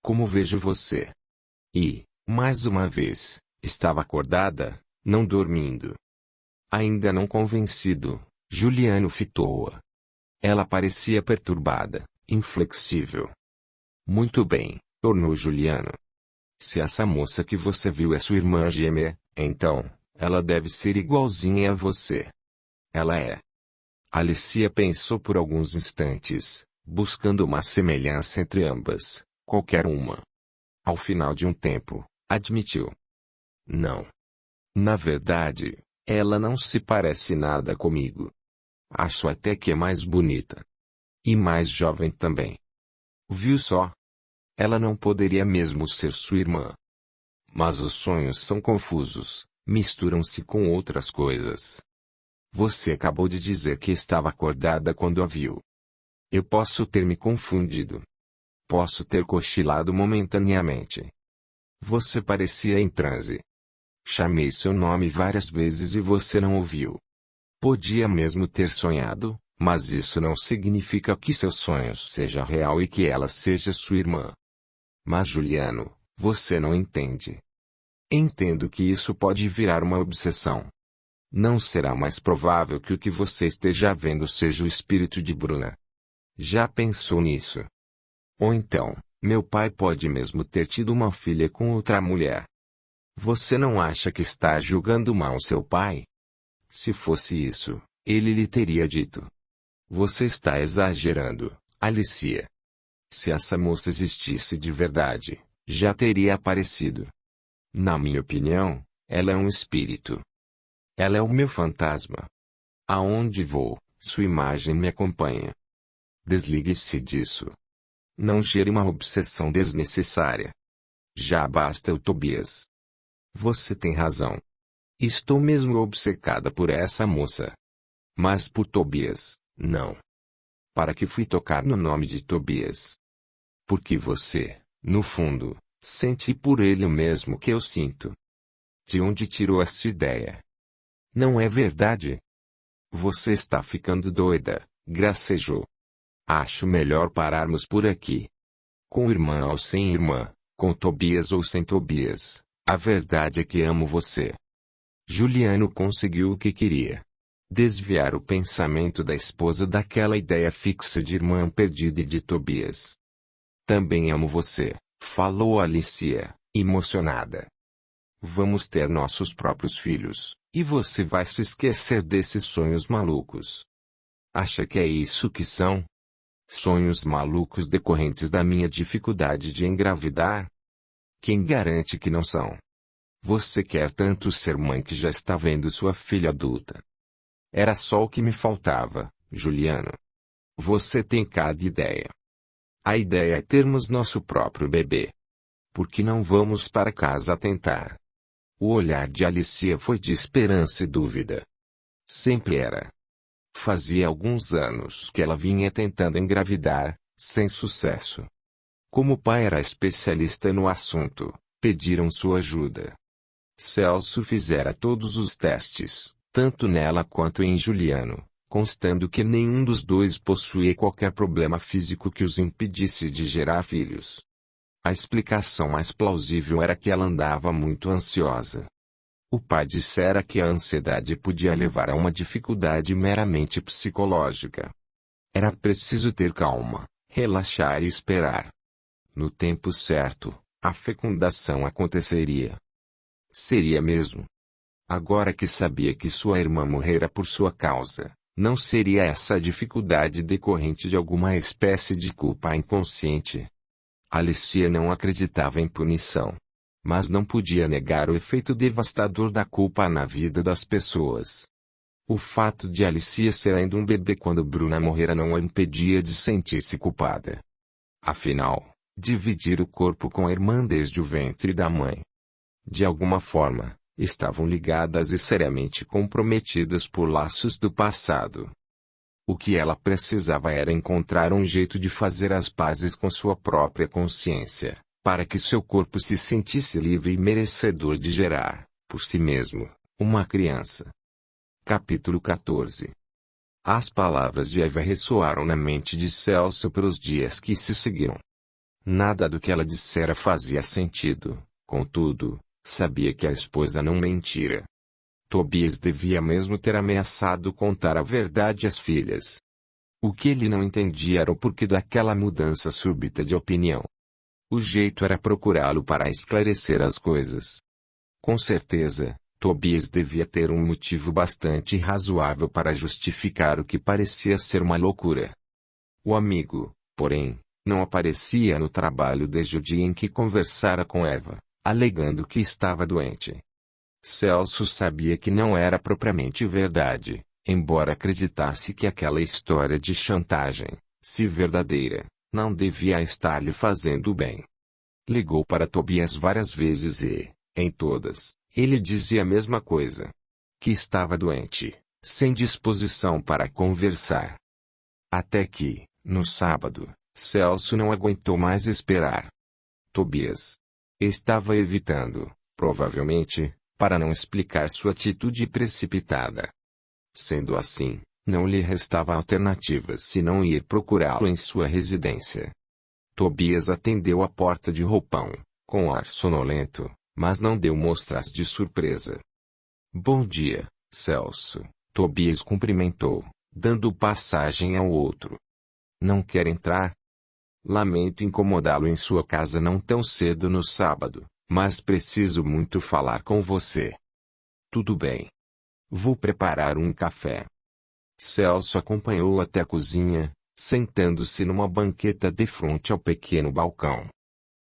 Como vejo você? E, mais uma vez, estava acordada, não dormindo. Ainda não convencido, Juliano fitou-a. Ela parecia perturbada, inflexível. Muito bem, tornou Juliano. Se essa moça que você viu é sua irmã gêmea, então, ela deve ser igualzinha a você. Ela é. Alicia pensou por alguns instantes, buscando uma semelhança entre ambas, qualquer uma. Ao final de um tempo, admitiu. Não. Na verdade, ela não se parece nada comigo. Acho até que é mais bonita. E mais jovem também. Viu só? Ela não poderia mesmo ser sua irmã. Mas os sonhos são confusos, misturam-se com outras coisas. Você acabou de dizer que estava acordada quando a viu. Eu posso ter me confundido. Posso ter cochilado momentaneamente. Você parecia em transe. Chamei seu nome várias vezes e você não ouviu. Podia mesmo ter sonhado, mas isso não significa que seu sonho seja real e que ela seja sua irmã. Mas Juliano, você não entende. Entendo que isso pode virar uma obsessão. Não será mais provável que o que você esteja vendo seja o espírito de Bruna. Já pensou nisso? Ou então, meu pai pode mesmo ter tido uma filha com outra mulher. Você não acha que está julgando mal seu pai? Se fosse isso, ele lhe teria dito. Você está exagerando, Alicia. Se essa moça existisse de verdade, já teria aparecido. Na minha opinião, ela é um espírito. Ela é o meu fantasma. Aonde vou, sua imagem me acompanha. Desligue-se disso. Não gere uma obsessão desnecessária. Já basta o Tobias. Você tem razão. Estou mesmo obcecada por essa moça. Mas por Tobias, não. Para que fui tocar no nome de Tobias? Porque você, no fundo, sente por ele o mesmo que eu sinto. De onde tirou essa ideia? Não é verdade? Você está ficando doida, gracejou. Acho melhor pararmos por aqui. Com irmã ou sem irmã, com Tobias ou sem Tobias, a verdade é que amo você. Juliano conseguiu o que queria. Desviar o pensamento da esposa daquela ideia fixa de irmã perdida e de Tobias. Também amo você, falou Alicia, emocionada. Vamos ter nossos próprios filhos, e você vai se esquecer desses sonhos malucos. Acha que é isso que são? Sonhos malucos decorrentes da minha dificuldade de engravidar? Quem garante que não são? Você quer tanto ser mãe que já está vendo sua filha adulta. Era só o que me faltava, Juliano. Você tem cada ideia. A ideia é termos nosso próprio bebê. Por que não vamos para casa tentar? O olhar de Alicia foi de esperança e dúvida. Sempre era. Fazia alguns anos que ela vinha tentando engravidar, sem sucesso. Como o pai era especialista no assunto, pediram sua ajuda. Celso fizera todos os testes, tanto nela quanto em Juliano, constando que nenhum dos dois possuía qualquer problema físico que os impedisse de gerar filhos. A explicação mais plausível era que ela andava muito ansiosa. O pai dissera que a ansiedade podia levar a uma dificuldade meramente psicológica. Era preciso ter calma, relaxar e esperar. No tempo certo, a fecundação aconteceria. Seria mesmo. Agora que sabia que sua irmã morrera por sua causa, não seria essa a dificuldade decorrente de alguma espécie de culpa inconsciente. Alicia não acreditava em punição. Mas não podia negar o efeito devastador da culpa na vida das pessoas. O fato de Alicia ser ainda um bebê quando Bruna morrera não a impedia de sentir-se culpada. Afinal, dividir o corpo com a irmã desde o ventre da mãe. De alguma forma, estavam ligadas e seriamente comprometidas por laços do passado. O que ela precisava era encontrar um jeito de fazer as pazes com sua própria consciência, para que seu corpo se sentisse livre e merecedor de gerar, por si mesmo, uma criança. Capítulo 14. As palavras de Eva ressoaram na mente de Celso pelos dias que se seguiram. Nada do que ela dissera fazia sentido, contudo, sabia que a esposa não mentira. Tobias devia mesmo ter ameaçado contar a verdade às filhas. O que ele não entendia era o porquê daquela mudança súbita de opinião. O jeito era procurá-lo para esclarecer as coisas. Com certeza, Tobias devia ter um motivo bastante razoável para justificar o que parecia ser uma loucura. O amigo, porém, não aparecia no trabalho desde o dia em que conversara com Eva, alegando que estava doente. Celso sabia que não era propriamente verdade, embora acreditasse que aquela história de chantagem, se verdadeira, não devia estar lhe fazendo bem. Ligou para Tobias várias vezes e, em todas, ele dizia a mesma coisa. Que estava doente, sem disposição para conversar. Até que, no sábado, Celso não aguentou mais esperar. Tobias estava evitando, provavelmente, para não explicar sua atitude precipitada. Sendo assim, não lhe restava alternativa senão ir procurá-lo em sua residência. Tobias atendeu a porta de roupão, com ar sonolento, mas não deu mostras de surpresa. Bom dia, Celso, Tobias cumprimentou, dando passagem ao outro. Não quer entrar? Lamento incomodá-lo em sua casa não tão cedo no sábado, mas preciso muito falar com você. Tudo bem. Vou preparar um café. Celso acompanhou-o até a cozinha, sentando-se numa banqueta defronte ao pequeno balcão.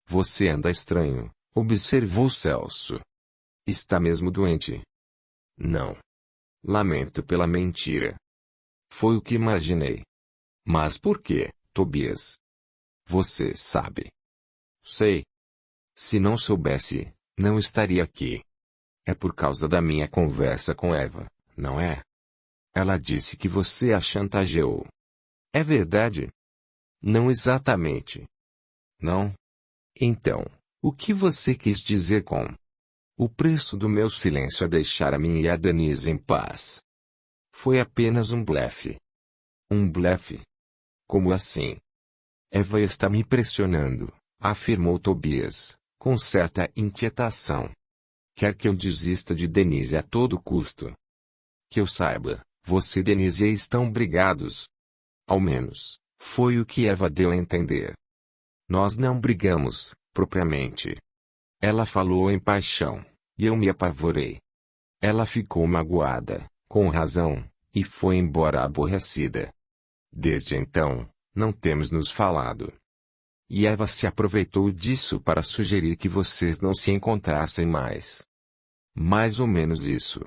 Você anda estranho, observou Celso. Está mesmo doente? Não. Lamento pela mentira. Foi o que imaginei. Mas por quê, Tobias? Você sabe. Sei. Se não soubesse, não estaria aqui. É por causa da minha conversa com Eva, não é? Ela disse que você a chantageou. É verdade? Não exatamente. Não? Então, o que você quis dizer com? O preço do meu silêncio é deixar a mim e a Denise em paz. Foi apenas um blefe. Um blefe? Como assim? Eva está me pressionando, afirmou Tobias, com certa inquietação. Quer que eu desista de Denise a todo custo? Que eu saiba, você e Denise estão brigados. Ao menos, foi o que Eva deu a entender. Nós não brigamos, propriamente. Ela falou em paixão, e eu me apavorei. Ela ficou magoada, com razão, e foi embora aborrecida. Desde então, não temos nos falado. E Eva se aproveitou disso para sugerir que vocês não se encontrassem mais. Mais ou menos isso.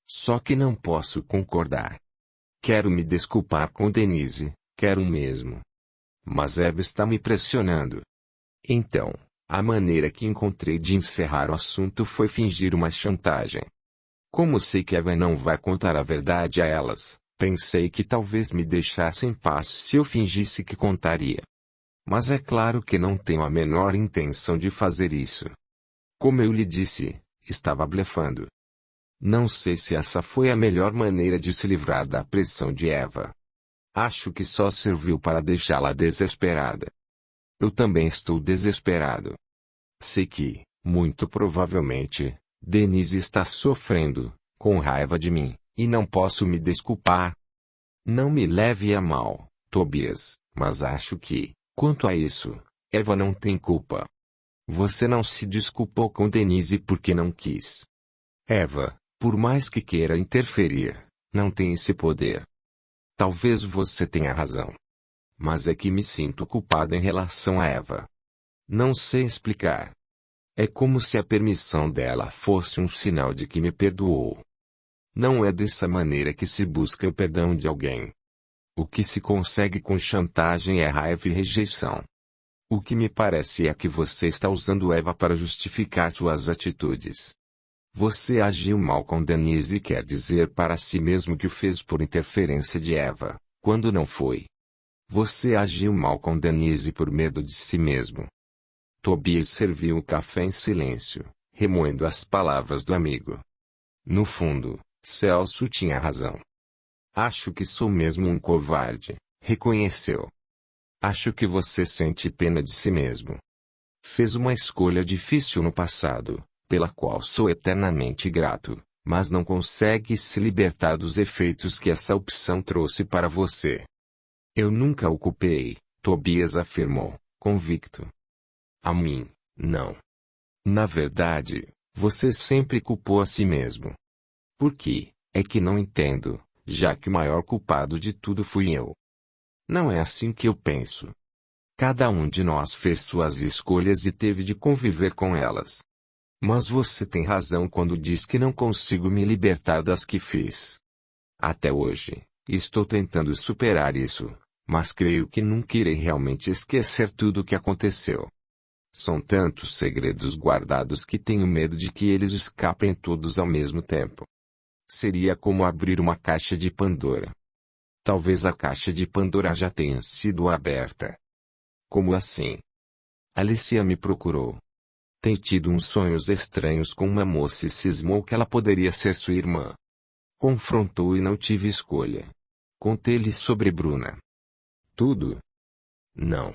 Só que não posso concordar. Quero me desculpar com Denise, quero mesmo. Mas Eva está me pressionando. Então, a maneira que encontrei de encerrar o assunto foi fingir uma chantagem. Como sei que Eva não vai contar a verdade a elas, pensei que talvez me deixasse em paz se eu fingisse que contaria. Mas é claro que não tenho a menor intenção de fazer isso. Como eu lhe disse, estava blefando. Não sei se essa foi a melhor maneira de se livrar da pressão de Eva. Acho que só serviu para deixá-la desesperada. Eu também estou desesperado. Sei que, muito provavelmente, Denise está sofrendo, com raiva de mim, e não posso me desculpar. Não me leve a mal, Tobias, mas acho que, quanto a isso, Eva não tem culpa. Você não se desculpou com Denise porque não quis. Eva, por mais que queira interferir, não tem esse poder. Talvez você tenha razão. Mas é que me sinto culpado em relação a Eva. Não sei explicar. É como se a permissão dela fosse um sinal de que me perdoou. Não é dessa maneira que se busca o perdão de alguém. O que se consegue com chantagem é raiva e rejeição. O que me parece é que você está usando Eva para justificar suas atitudes. Você agiu mal com Denise e quer dizer para si mesmo que o fez por interferência de Eva, quando não foi. Você agiu mal com Denise por medo de si mesmo. Tobias serviu o café em silêncio, remoendo as palavras do amigo. No fundo, Celso tinha razão. Acho que sou mesmo um covarde, reconheceu. Acho que você sente pena de si mesmo. Fez uma escolha difícil no passado, pela qual sou eternamente grato, mas não consegue se libertar dos efeitos que essa opção trouxe para você. Eu nunca o culpei, Tobias afirmou, convicto. A mim, não. Na verdade, você sempre culpou a si mesmo. Por quê? É que não entendo, já que o maior culpado de tudo fui eu. Não é assim que eu penso. Cada um de nós fez suas escolhas e teve de conviver com elas. Mas você tem razão quando diz que não consigo me libertar das que fiz. Até hoje, estou tentando superar isso, mas creio que nunca irei realmente esquecer tudo o que aconteceu. São tantos segredos guardados que tenho medo de que eles escapem todos ao mesmo tempo. Seria como abrir uma caixa de Pandora. Talvez a caixa de Pandora já tenha sido aberta. Como assim? Alicia me procurou. Tem tido uns sonhos estranhos com uma moça e cismou que ela poderia ser sua irmã. Confrontou e não tive escolha. Contei-lhe sobre Bruna. Tudo? Não.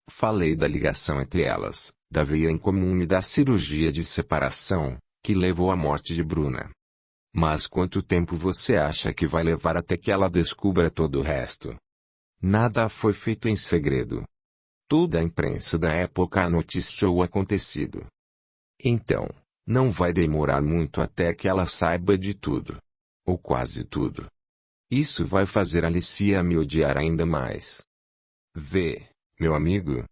Falei da ligação entre elas, da veia em comum e da cirurgia de separação, que levou à morte de Bruna. Mas quanto tempo você acha que vai levar até que ela descubra todo o resto? Nada foi feito em segredo. Toda a imprensa da época noticiou o acontecido. Então, não vai demorar muito até que ela saiba de tudo. Ou quase tudo. Isso vai fazer Alicia me odiar ainda mais. Vê, meu amigo.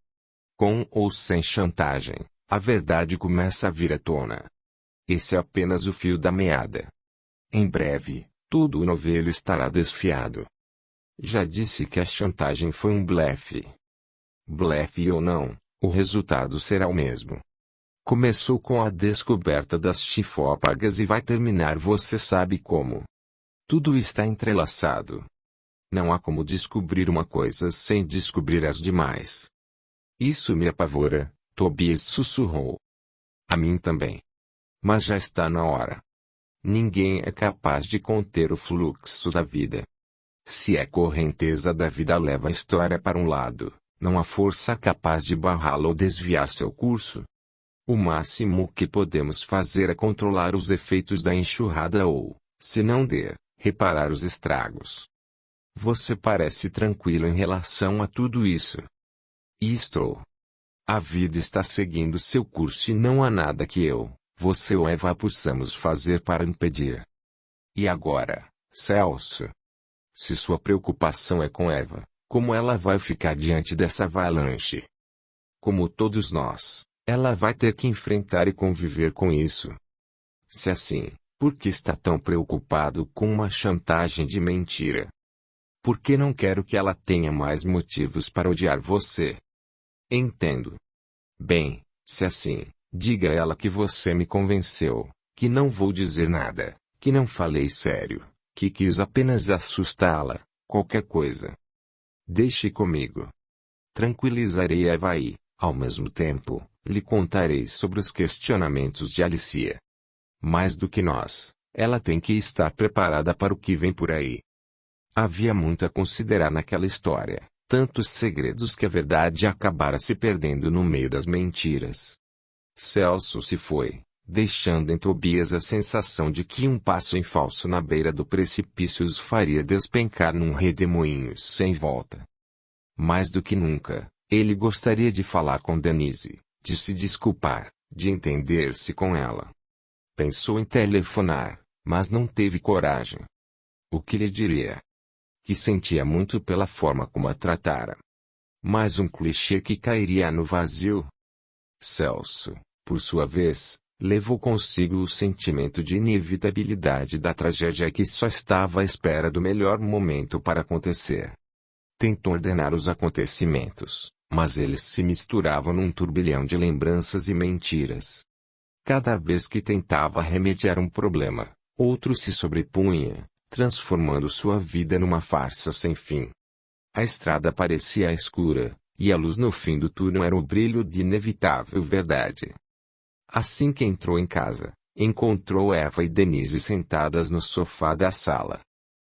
Com ou sem chantagem, a verdade começa a vir à tona. Esse é apenas o fio da meada. Em breve, tudo o novelo estará desfiado. Já disse que a chantagem foi um blefe. Blefe ou não, o resultado será o mesmo. Começou com a descoberta das chifópagas e vai terminar você sabe como. Tudo está entrelaçado. Não há como descobrir uma coisa sem descobrir as demais. Isso me apavora, Tobias sussurrou. A mim também. Mas já está na hora. Ninguém é capaz de conter o fluxo da vida. Se a correnteza da vida leva a história para um lado, não há força capaz de barrá-la ou desviar seu curso. O máximo que podemos fazer é controlar os efeitos da enxurrada ou, se não der, reparar os estragos. Você parece tranquilo em relação a tudo isso. E estou. A vida está seguindo seu curso e não há nada que eu, você ou Eva possamos fazer para impedir. E agora, Celso? Se sua preocupação é com Eva, como ela vai ficar diante dessa avalanche? Como todos nós, ela vai ter que enfrentar e conviver com isso. Se assim, por que está tão preocupado com uma chantagem de mentira? Por que não quero que ela tenha mais motivos para odiar você? Entendo. Bem, se assim, diga a ela que você me convenceu, que não vou dizer nada, que não falei sério, que quis apenas assustá-la, qualquer coisa. Deixe comigo. Tranquilizarei Eva e, ao mesmo tempo, lhe contarei sobre os questionamentos de Alicia. Mais do que nós, ela tem que estar preparada para o que vem por aí. Havia muito a considerar naquela história, tantos segredos que a verdade acabara se perdendo no meio das mentiras. Celso se foi, deixando em Tobias a sensação de que um passo em falso na beira do precipício os faria despencar num redemoinho sem volta. Mais do que nunca, ele gostaria de falar com Denise, de se desculpar, de entender-se com ela. Pensou em telefonar, mas não teve coragem. O que lhe diria? Que sentia muito pela forma como a tratara. Mais um clichê que cairia no vazio. Celso, por sua vez, levou consigo o sentimento de inevitabilidade da tragédia que só estava à espera do melhor momento para acontecer. Tentou ordenar os acontecimentos, mas eles se misturavam num turbilhão de lembranças e mentiras. Cada vez que tentava remediar um problema, outro se sobrepunha, transformando sua vida numa farsa sem fim. A estrada parecia escura, e a luz no fim do túnel era o brilho de inevitável verdade. Assim que entrou em casa, encontrou Eva e Denise sentadas no sofá da sala.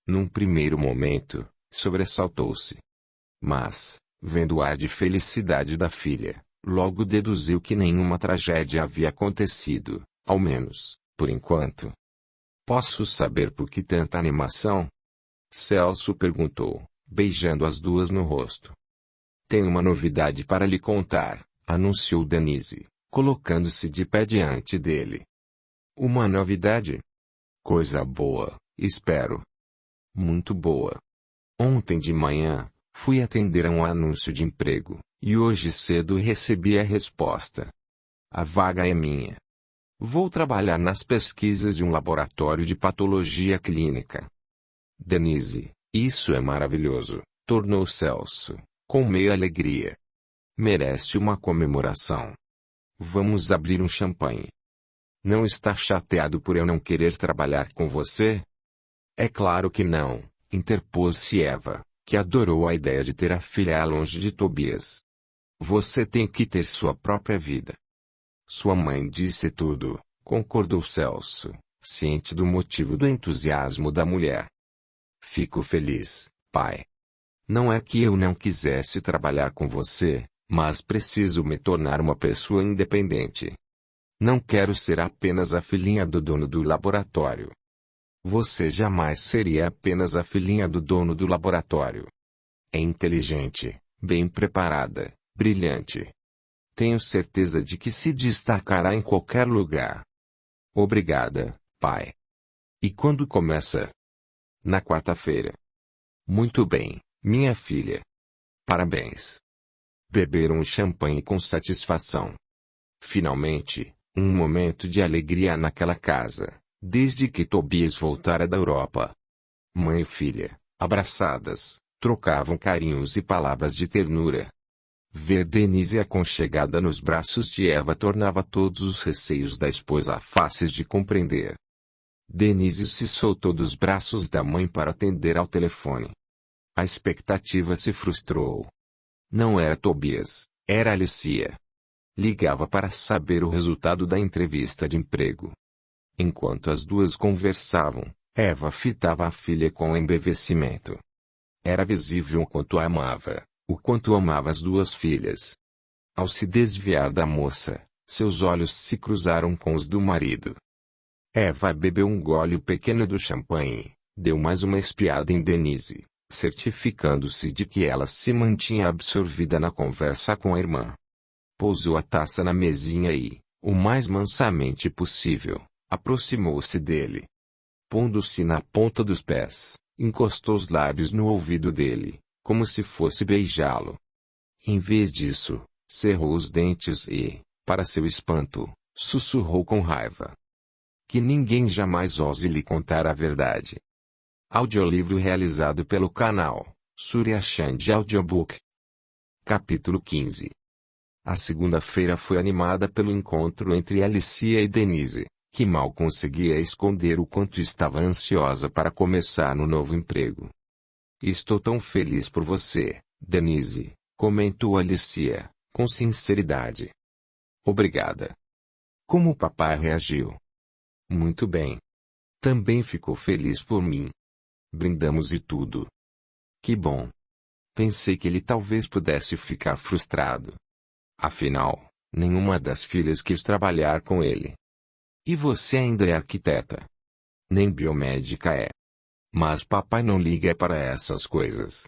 Num primeiro momento, sobressaltou-se. Mas, vendo o ar de felicidade da filha, logo deduziu que nenhuma tragédia havia acontecido, ao menos, por enquanto. Posso saber por que tanta animação? Celso perguntou, beijando as duas no rosto. Tenho uma novidade para lhe contar, anunciou Denise, colocando-se de pé diante dele. Uma novidade? Coisa boa, espero. Muito boa. Ontem de manhã, fui atender a um anúncio de emprego, e hoje cedo recebi a resposta. A vaga é minha. Vou trabalhar nas pesquisas de um laboratório de patologia clínica. Denise, isso é maravilhoso, tornou Celso, com meia alegria. Merece uma comemoração. Vamos abrir um champanhe. Não está chateado por eu não querer trabalhar com você? É claro que não, interpôs-se Eva, que adorou a ideia de ter a filha longe de Tobias. Você tem que ter sua própria vida. Sua mãe disse tudo, concordou Celso, ciente do motivo do entusiasmo da mulher. Fico feliz, pai. Não é que eu não quisesse trabalhar com você, mas preciso me tornar uma pessoa independente. Não quero ser apenas a filhinha do dono do laboratório. Você jamais seria apenas a filhinha do dono do laboratório. É inteligente, bem preparada, brilhante. Tenho certeza de que se destacará em qualquer lugar. Obrigada, pai. E quando começa? Na quarta-feira. Muito bem, minha filha. Parabéns. Beberam champanhe com satisfação. Finalmente, um momento de alegria naquela casa, desde que Tobias voltara da Europa. Mãe e filha, abraçadas, trocavam carinhos e palavras de ternura. Ver Denise aconchegada nos braços de Eva tornava todos os receios da esposa fáceis de compreender. Denise se soltou dos braços da mãe para atender ao telefone. A expectativa se frustrou. Não era Tobias, era Alicia. Ligava para saber o resultado da entrevista de emprego. Enquanto as duas conversavam, Eva fitava a filha com embevecimento. Era visível o quanto a amava. O quanto amava as duas filhas. Ao se desviar da moça, Seus olhos se cruzaram com os do marido. Eva bebeu um gole pequeno do champanhe, deu mais uma espiada em Denise, certificando-se de que ela se mantinha absorvida na conversa com a irmã. Pousou a taça na mesinha e, o mais mansamente possível, aproximou-se dele. Pondo-se na ponta dos pés, encostou os lábios no ouvido dele, como se fosse beijá-lo. Em vez disso, cerrou os dentes e, para seu espanto, sussurrou com raiva: que ninguém jamais ouse lhe contar a verdade. Audiolivro realizado pelo canal Surya Chand Audiobook. Capítulo 15. A segunda-feira foi animada pelo encontro entre Alicia e Denise, que mal conseguia esconder o quanto estava ansiosa para começar no novo emprego. Estou tão feliz por você, Denise, comentou Alicia, com sinceridade. Obrigada. Como o papai reagiu? Muito bem. Também ficou feliz por mim. Brindamos e tudo. Que bom. Pensei que ele talvez pudesse ficar frustrado. Afinal, nenhuma das filhas quis trabalhar com ele. E você ainda é arquiteta. Nem biomédica é. Mas papai não liga para essas coisas.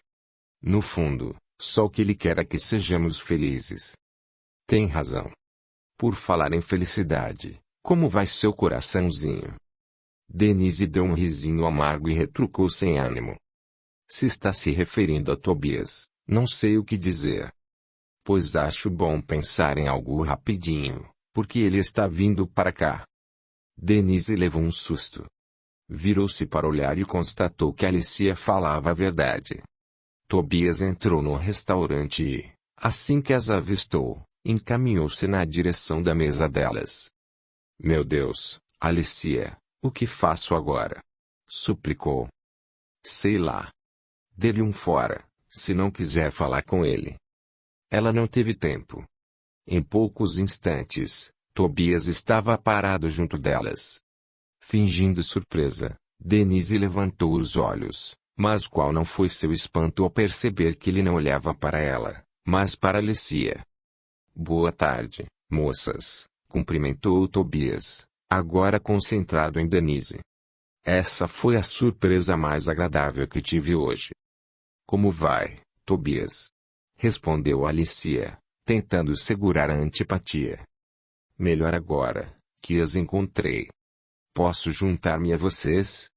No fundo, só o que ele quer é que sejamos felizes. Tem razão. Por falar em felicidade, como vai seu coraçãozinho? Denise deu um risinho amargo e retrucou sem ânimo. Se está se referindo a Tobias, não sei o que dizer. Pois acho bom pensar em algo rapidinho, porque ele está vindo para cá. Denise levou um susto. Virou-se para olhar e constatou que Alicia falava a verdade. Tobias entrou no restaurante e, assim que as avistou, encaminhou-se na direção da mesa delas. Meu Deus, Alicia, o que faço agora? Suplicou. Sei lá. Dê-lhe um fora, se não quiser falar com ele. Ela não teve tempo. Em poucos instantes, Tobias estava parado junto delas. Fingindo surpresa, Denise levantou os olhos, mas qual não foi seu espanto ao perceber que ele não olhava para ela, mas para Alicia. Boa tarde, moças, cumprimentou Tobias, agora concentrado em Denise. Essa foi a surpresa mais agradável que tive hoje. Como vai, Tobias? Respondeu Alicia, tentando segurar a antipatia. Melhor agora, que as encontrei. Posso juntar-me a vocês?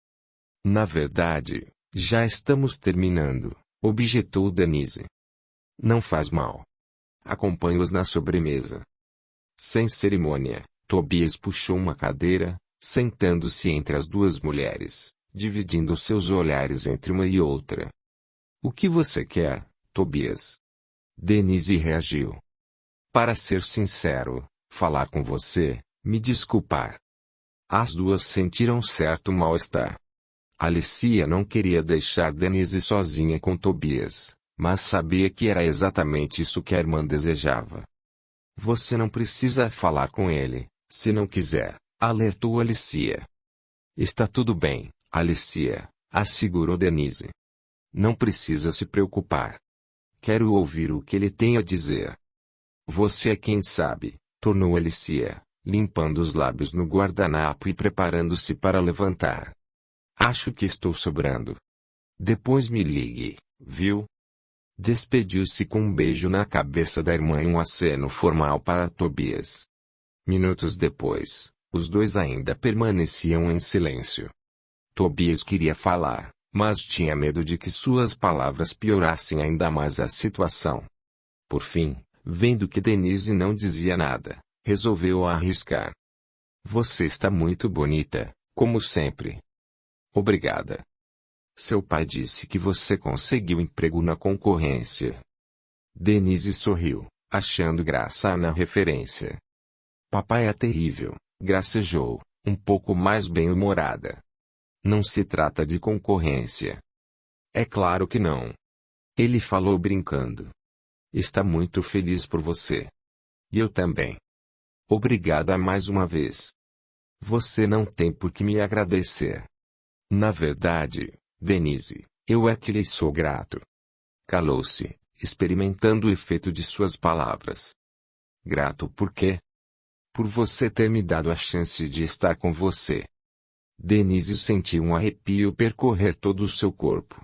Na verdade, já estamos terminando, objetou Denise. Não faz mal. Acompanhe-os na sobremesa. Sem cerimônia, Tobias puxou uma cadeira, sentando-se entre as duas mulheres, dividindo seus olhares entre uma e outra. O que você quer, Tobias? Denise reagiu. Para ser sincero, falar com você, me desculpar. As duas sentiram certo mal-estar. Alicia não queria deixar Denise sozinha com Tobias, mas sabia que era exatamente isso que a irmã desejava. Você não precisa falar com ele, se não quiser, alertou Alicia. Está tudo bem, Alicia, assegurou Denise. Não precisa se preocupar. Quero ouvir o que ele tem a dizer. Você é quem sabe, tornou Alicia, limpando os lábios no guardanapo e preparando-se para levantar. Acho que estou sobrando. Depois me ligue, viu? Despediu-se com um beijo na cabeça da irmã e um aceno formal para Tobias. Minutos depois, os dois ainda permaneciam em silêncio. Tobias queria falar, mas tinha medo de que suas palavras piorassem ainda mais a situação. Por fim, vendo que Denise não dizia nada, resolveu arriscar. Você está muito bonita, como sempre. Obrigada. Seu pai disse que você conseguiu emprego na concorrência. Denise sorriu, achando graça na referência. Papai é terrível, gracejou, um pouco mais bem-humorada. Não se trata de concorrência. É claro que não. Ele falou brincando. Está muito feliz por você. E eu também. Obrigada mais uma vez. Você não tem por que me agradecer. Na verdade, Denise, eu é que lhe sou grato. Calou-se, experimentando o efeito de suas palavras. Grato por quê? Por você ter me dado a chance de estar com você. Denise sentiu um arrepio percorrer todo o seu corpo.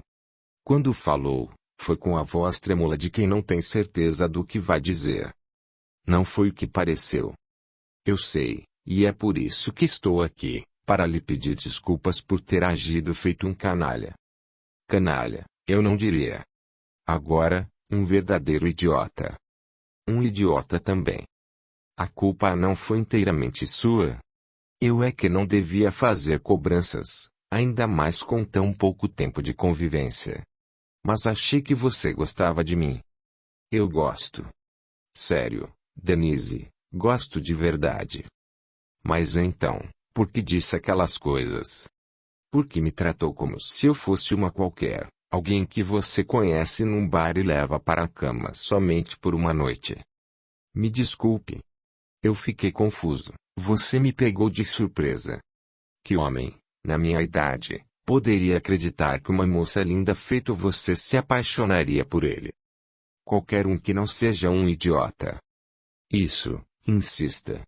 Quando falou, foi com a voz trêmula de quem não tem certeza do que vai dizer. Não foi o que pareceu. Eu sei, e é por isso que estou aqui, para lhe pedir desculpas por ter agido feito um canalha. Canalha, eu não diria. Agora, um verdadeiro idiota. Um idiota também. A culpa não foi inteiramente sua. Eu é que não devia fazer cobranças, ainda mais com tão pouco tempo de convivência. Mas achei que você gostava de mim. Eu gosto. Sério, Denise, gosto de verdade. Mas então, por que disse aquelas coisas? Por que me tratou como se eu fosse uma qualquer, alguém que você conhece num bar e leva para a cama somente por uma noite? Me desculpe. Eu fiquei confuso, você me pegou de surpresa. Que homem, na minha idade, poderia acreditar que uma moça linda feito você se apaixonaria por ele? Qualquer um que não seja um idiota. Isso, insista.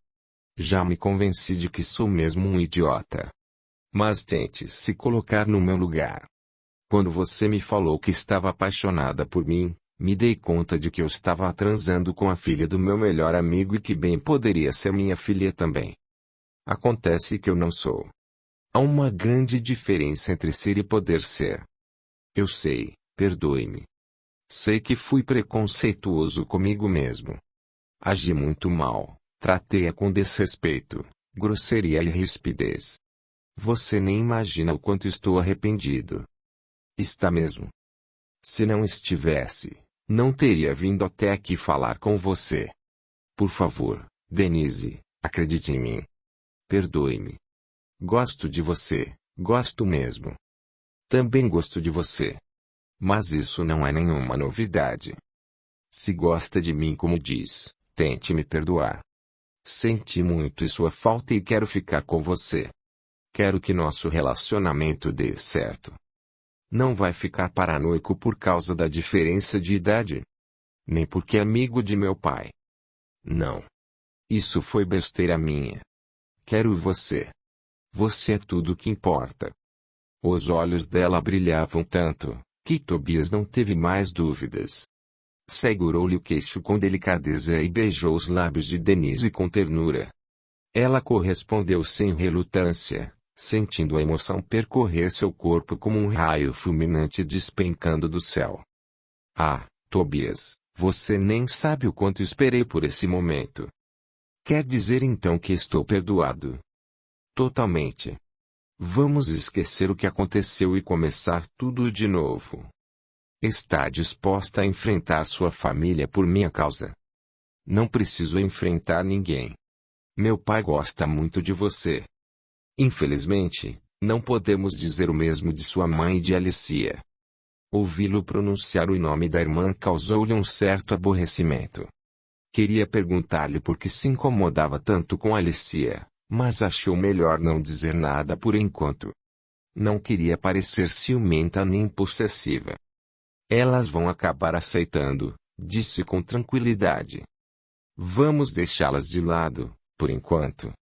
Já me convenci de que sou mesmo um idiota. Mas tente se colocar no meu lugar. Quando você me falou que estava apaixonada por mim, me dei conta de que eu estava transando com a filha do meu melhor amigo e que bem poderia ser minha filha também. Acontece que eu não sou. Há uma grande diferença entre ser e poder ser. Eu sei, perdoe-me. Sei que fui preconceituoso comigo mesmo. Agi muito mal, tratei-a com desrespeito, grosseria e rispidez. Você nem imagina o quanto estou arrependido. Está mesmo. Se não estivesse, não teria vindo até aqui falar com você. Por favor, Denise, acredite em mim. Perdoe-me. Gosto de você, gosto mesmo. Também gosto de você. Mas isso não é nenhuma novidade. Se gosta de mim como diz, tente me perdoar. Senti muito sua falta e quero ficar com você. Quero que nosso relacionamento dê certo. Não vai ficar paranoico por causa da diferença de idade? Nem porque é amigo de meu pai. Não. Isso foi besteira minha. Quero você. Você é tudo o que importa. Os olhos dela brilhavam tanto, que Tobias não teve mais dúvidas. Segurou-lhe o queixo com delicadeza e beijou os lábios de Denise com ternura. Ela correspondeu sem relutância, sentindo a emoção percorrer seu corpo como um raio fulminante despencando do céu. Ah, Tobias, você nem sabe o quanto esperei por esse momento. Quer dizer então que estou perdoado? Totalmente. Vamos esquecer o que aconteceu e começar tudo de novo. Está disposta a enfrentar sua família por minha causa? Não preciso enfrentar ninguém. Meu pai gosta muito de você. Infelizmente, não podemos dizer o mesmo de sua mãe e de Alicia. Ouvi-lo pronunciar o nome da irmã causou-lhe um certo aborrecimento. Queria perguntar-lhe por que se incomodava tanto com Alicia, mas achou melhor não dizer nada por enquanto. Não queria parecer ciumenta nem possessiva. Elas vão acabar aceitando, disse com tranquilidade. Vamos deixá-las de lado, por enquanto.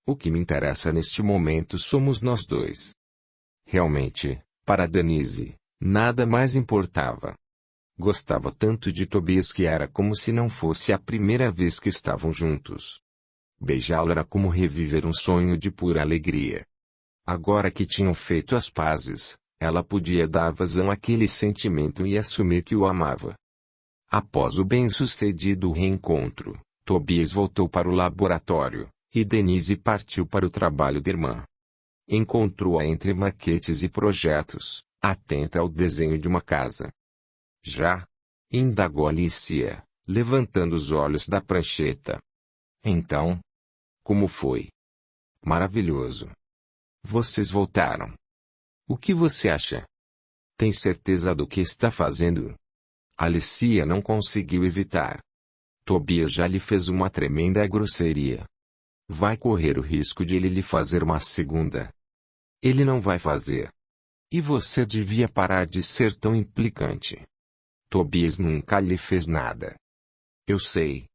O que me interessa neste momento somos nós dois. Realmente, para Denise, nada mais importava. Gostava tanto de Tobias que era como se não fosse a primeira vez que estavam juntos. Beijá-lo era como reviver um sonho de pura alegria. Agora que tinham feito as pazes, ela podia dar vazão àquele sentimento e assumir que o amava. Após o bem-sucedido reencontro, Tobias voltou para o laboratório, e Denise partiu para o trabalho da irmã. Encontrou-a entre maquetes e projetos, atenta ao desenho de uma casa. Já? Indagou Alicia, levantando os olhos da prancheta. Então? Como foi? Maravilhoso. Vocês voltaram. O que você acha? Tem certeza do que está fazendo? Alicia não conseguiu evitar. Tobias já lhe fez uma tremenda grosseria. Vai correr o risco de ele lhe fazer uma segunda. Ele não vai fazer. E você devia parar de ser tão implicante. Tobias nunca lhe fez nada. Eu sei.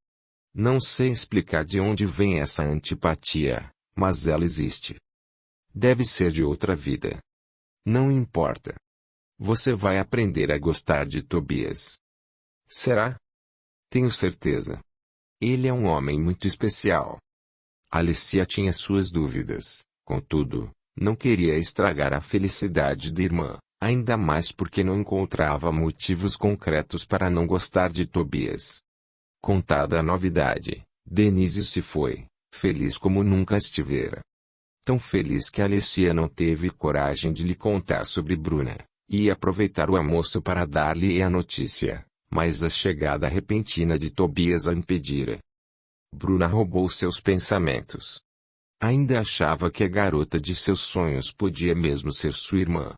Não sei explicar de onde vem essa antipatia, mas ela existe. Deve ser de outra vida. Não importa. Você vai aprender a gostar de Tobias. Será? Tenho certeza. Ele é um homem muito especial. Alicia tinha suas dúvidas, contudo, não queria estragar a felicidade da irmã, ainda mais porque não encontrava motivos concretos para não gostar de Tobias. Contada a novidade, Denise se foi, feliz como nunca estivera. Tão feliz que Alicia não teve coragem de lhe contar sobre Bruna, e ia aproveitar o almoço para dar-lhe a notícia, mas a chegada repentina de Tobias a impedira. Bruna roubou seus pensamentos. Ainda achava que a garota de seus sonhos podia mesmo ser sua irmã.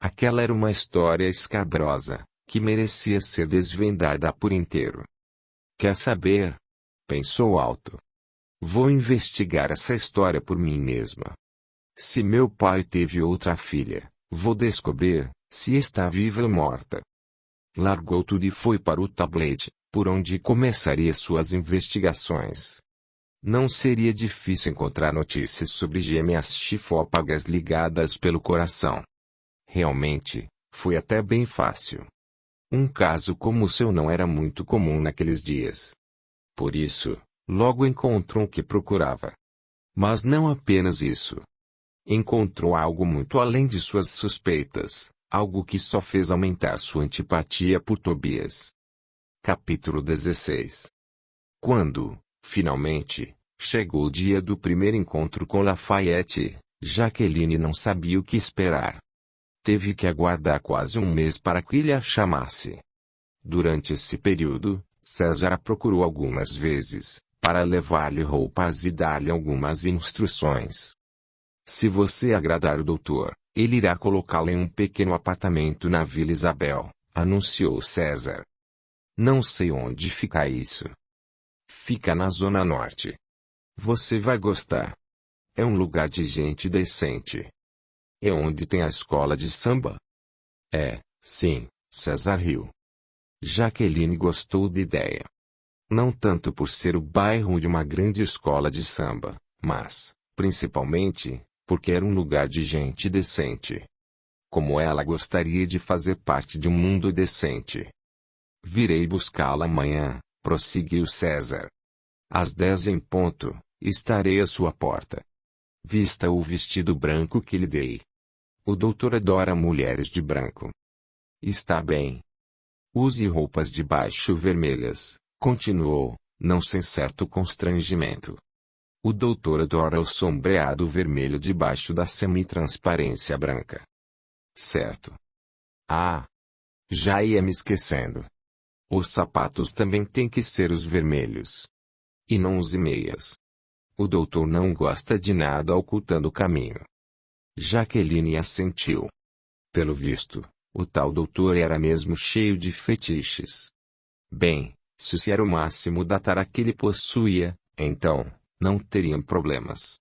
Aquela era uma história escabrosa, que merecia ser desvendada por inteiro. Quer saber? Pensou alto. Vou investigar essa história por mim mesma. Se meu pai teve outra filha, vou descobrir se está viva ou morta. Largou tudo e foi para o tablet, por onde começaria suas investigações. Não seria difícil encontrar notícias sobre gêmeas chifópagas ligadas pelo coração. Realmente, foi até bem fácil. Um caso como o seu não era muito comum naqueles dias. Por isso, logo encontrou o que procurava. Mas não apenas isso. Encontrou algo muito além de suas suspeitas, algo que só fez aumentar sua antipatia por Tobias. Capítulo 16. Quando, finalmente, chegou o dia do primeiro encontro com Lafayette, Jaqueline não sabia o que esperar. Teve que aguardar quase um mês para que ele a chamasse. Durante esse período, César a procurou algumas vezes, para levar-lhe roupas e dar-lhe algumas instruções. Se você agradar o doutor, ele irá colocá-lo em um pequeno apartamento na Vila Isabel, anunciou César. Não sei onde fica isso. Fica na Zona Norte. Você vai gostar. É um lugar de gente decente. É onde tem a escola de samba? É, sim, César riu. Jaqueline gostou da ideia. Não tanto por ser o bairro de uma grande escola de samba, mas, principalmente, porque era um lugar de gente decente. Como ela gostaria de fazer parte de um mundo decente. Virei buscá-la amanhã, prosseguiu César. Às 10 em ponto, estarei à sua porta. Vista o vestido branco que lhe dei. O doutor adora mulheres de branco. Está bem. Use roupas de baixo vermelhas, continuou, não sem certo constrangimento. O doutor adora o sombreado vermelho debaixo da semi-transparência branca. Certo. Ah! Já ia me esquecendo. Os sapatos também têm que ser os vermelhos. E não use meias. O doutor não gosta de nada ocultando o caminho. Jaqueline assentiu. Pelo visto, o tal doutor era mesmo cheio de fetiches. Bem, se esse era o máximo da tara que ele possuía, então, não teriam problemas.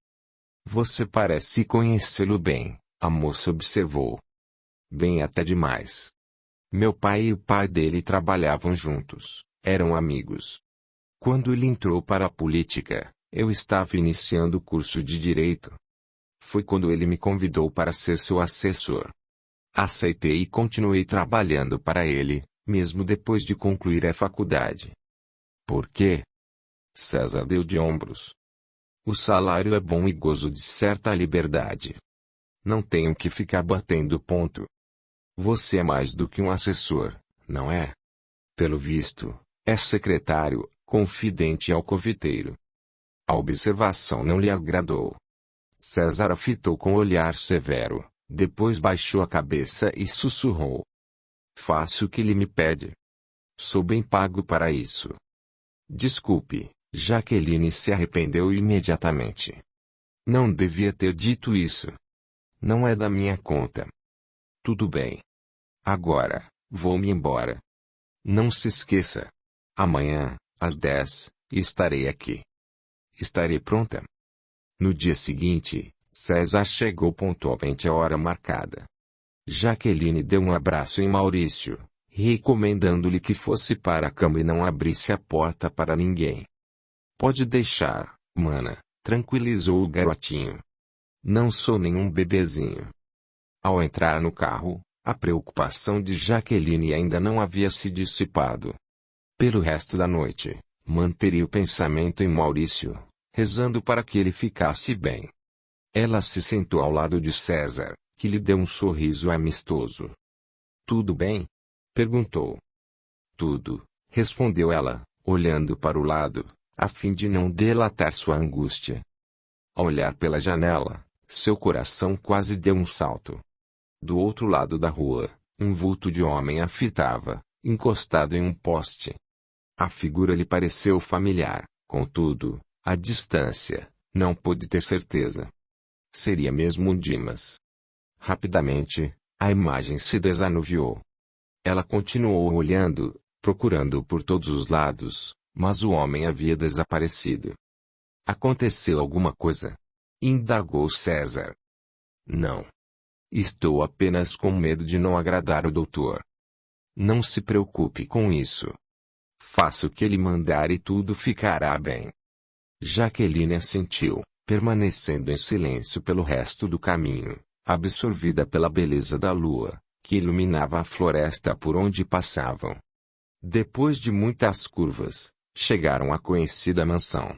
Você parece conhecê-lo bem, a moça observou. Bem até demais. Meu pai e o pai dele trabalhavam juntos, eram amigos. Quando ele entrou para a política, eu estava iniciando o curso de Direito. Foi quando ele me convidou para ser seu assessor. Aceitei e continuei trabalhando para ele, mesmo depois de concluir a faculdade. Por quê? César deu de ombros. O salário é bom e gozo de certa liberdade. Não tenho que ficar batendo ponto. Você é mais do que um assessor, não é? Pelo visto, é secretário, confidente e alcoviteiro. A observação não lhe agradou. César a fitou com olhar severo, depois baixou a cabeça e sussurrou. Faço o que ele me pede. Sou bem pago para isso. Desculpe, Jaqueline se arrependeu imediatamente. Não devia ter dito isso. Não é da minha conta. Tudo bem. Agora, vou-me embora. Não se esqueça. Amanhã, às 10, estarei aqui. Estarei pronta. No dia seguinte, César chegou pontualmente à hora marcada. Jaqueline deu um abraço em Maurício, recomendando-lhe que fosse para a cama e não abrisse a porta para ninguém. Pode deixar, mana, tranquilizou o garotinho. Não sou nenhum bebezinho. Ao entrar no carro, a preocupação de Jaqueline ainda não havia se dissipado. Pelo resto da noite, manteria o pensamento em Maurício, rezando para que ele ficasse bem. Ela se sentou ao lado de César, que lhe deu um sorriso amistoso. Tudo bem? Perguntou. Tudo, respondeu ela, olhando para o lado, a fim de não delatar sua angústia. Ao olhar pela janela, seu coração quase deu um salto. Do outro lado da rua, um vulto de homem a fitava, encostado em um poste. A figura lhe pareceu familiar, contudo, à distância, não pôde ter certeza. Seria mesmo um Dimas. Rapidamente, a imagem se desanuviou. Ela continuou olhando, procurando por todos os lados, mas o homem havia desaparecido. Aconteceu alguma coisa? Indagou César. Não. Estou apenas com medo de não agradar o doutor. Não se preocupe com isso. Faça o que ele mandar e tudo ficará bem. Jaqueline assentiu, permanecendo em silêncio pelo resto do caminho, absorvida pela beleza da lua, que iluminava a floresta por onde passavam. Depois de muitas curvas, chegaram à conhecida mansão.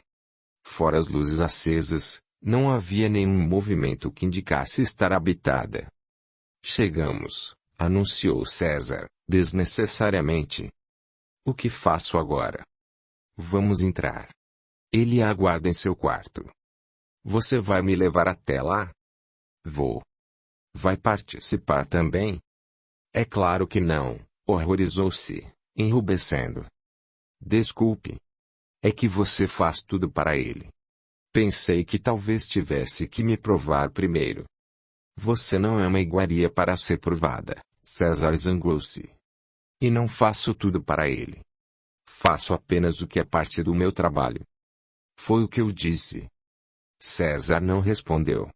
Fora as luzes acesas, não havia nenhum movimento que indicasse estar habitada. Chegamos, anunciou César, desnecessariamente. O que faço agora? Vamos entrar. Ele a aguarda em seu quarto. Você vai me levar até lá? Vou. Vai participar também? É claro que não, horrorizou-se, enrubescendo. Desculpe. É que você faz tudo para ele. Pensei que talvez tivesse que me provar primeiro. Você não é uma iguaria para ser provada, César zangou-se. E não faço tudo para ele. Faço apenas o que é parte do meu trabalho. Foi o que eu disse. César não respondeu.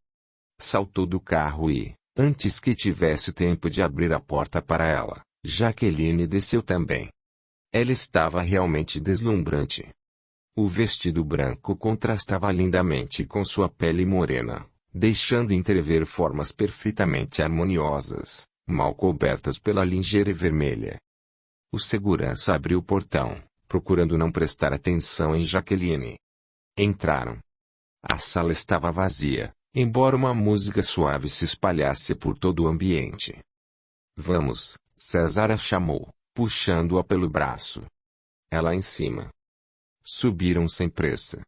Saltou do carro e, antes que tivesse tempo de abrir a porta para ela, Jaqueline desceu também. Ela estava realmente deslumbrante. O vestido branco contrastava lindamente com sua pele morena, deixando entrever formas perfeitamente harmoniosas, mal cobertas pela lingerie vermelha. O segurança abriu o portão, procurando não prestar atenção em Jaqueline. Entraram. A sala estava vazia, embora uma música suave se espalhasse por todo o ambiente. Vamos, César a chamou, puxando-a pelo braço. Ela em cima. Subiram sem pressa.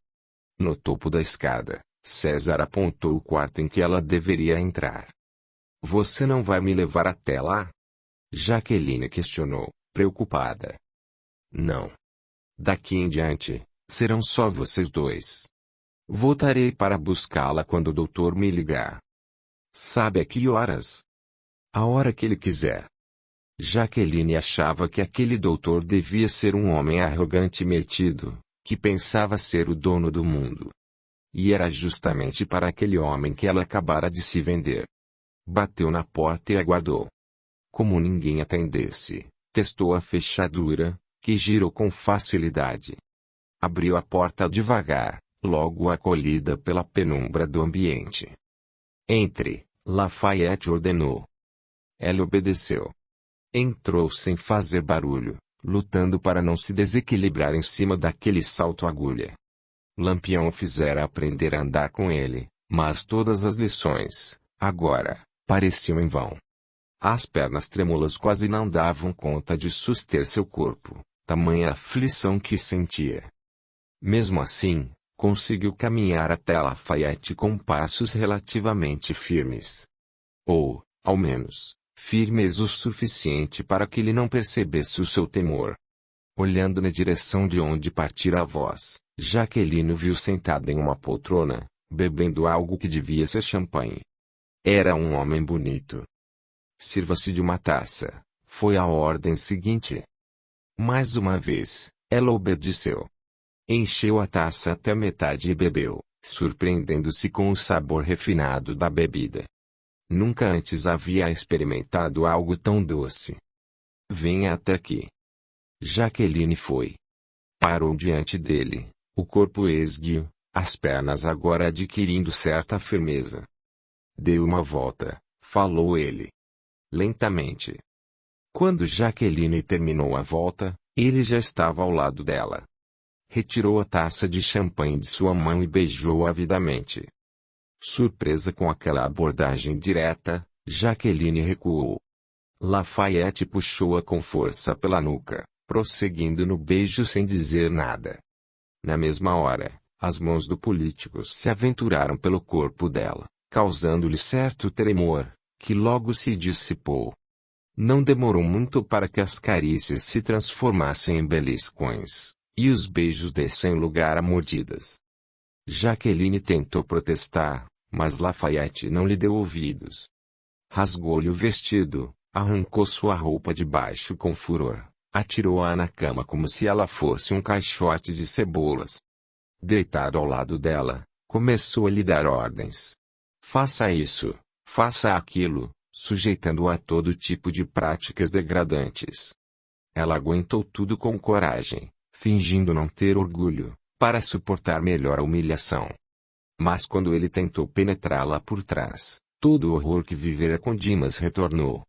No topo da escada, César apontou o quarto em que ela deveria entrar. Você não vai me levar até lá? Jaqueline questionou, preocupada. Não. Daqui em diante, serão só vocês dois. Voltarei para buscá-la quando o doutor me ligar. Sabe a que horas? A hora que ele quiser. Jaqueline achava que aquele doutor devia ser um homem arrogante e metido, que pensava ser o dono do mundo. E era justamente para aquele homem que ela acabara de se vender. Bateu na porta e aguardou. Como ninguém atendesse, testou a fechadura, que girou com facilidade. Abriu a porta devagar, logo acolhida pela penumbra do ambiente. Entre, Lafayette ordenou. Ela obedeceu. Entrou sem fazer barulho, lutando para não se desequilibrar em cima daquele salto-agulha. Lampião fizera aprender a andar com ele, mas todas as lições, agora, pareciam em vão. As pernas trêmulas quase não davam conta de suster seu corpo, tamanha aflição que sentia. Mesmo assim, conseguiu caminhar até Lafayette com passos relativamente firmes. Ou, ao menos, firmes o suficiente para que ele não percebesse o seu temor. Olhando na direção de onde partira a voz, Jaqueline o viu sentada em uma poltrona, bebendo algo que devia ser champanhe. Era um homem bonito. Sirva-se de uma taça, foi a ordem seguinte. Mais uma vez, ela obedeceu. Encheu a taça até a metade e bebeu, surpreendendo-se com o sabor refinado da bebida. Nunca antes havia experimentado algo tão doce. Venha até aqui. Jaqueline foi. Parou diante dele, O corpo esguio, as pernas agora adquirindo certa firmeza. Deu uma volta, falou ele. Lentamente. Quando Jaqueline terminou a volta, ele já estava ao lado dela. Retirou a taça de champanhe de sua mão e beijou avidamente. Surpresa com aquela abordagem direta, Jaqueline recuou. Lafayette puxou-a com força pela nuca, prosseguindo no beijo sem dizer nada. Na mesma hora, as mãos do político se aventuraram pelo corpo dela, causando-lhe certo tremor, que logo se dissipou. Não demorou muito para que as carícias se transformassem em beliscões, e os beijos dessem lugar a mordidas. Jaqueline tentou protestar, mas Lafayette não lhe deu ouvidos. Rasgou-lhe o vestido, arrancou sua roupa de baixo com furor, atirou-a na cama como se ela fosse um caixote de cebolas. Deitado ao lado dela, começou a lhe dar ordens. Faça isso, faça aquilo, sujeitando-a a todo tipo de práticas degradantes. Ela aguentou tudo com coragem, fingindo não ter orgulho, para suportar melhor a humilhação. Mas quando ele tentou penetrá-la por trás, todo o horror que vivera com Dimas retornou.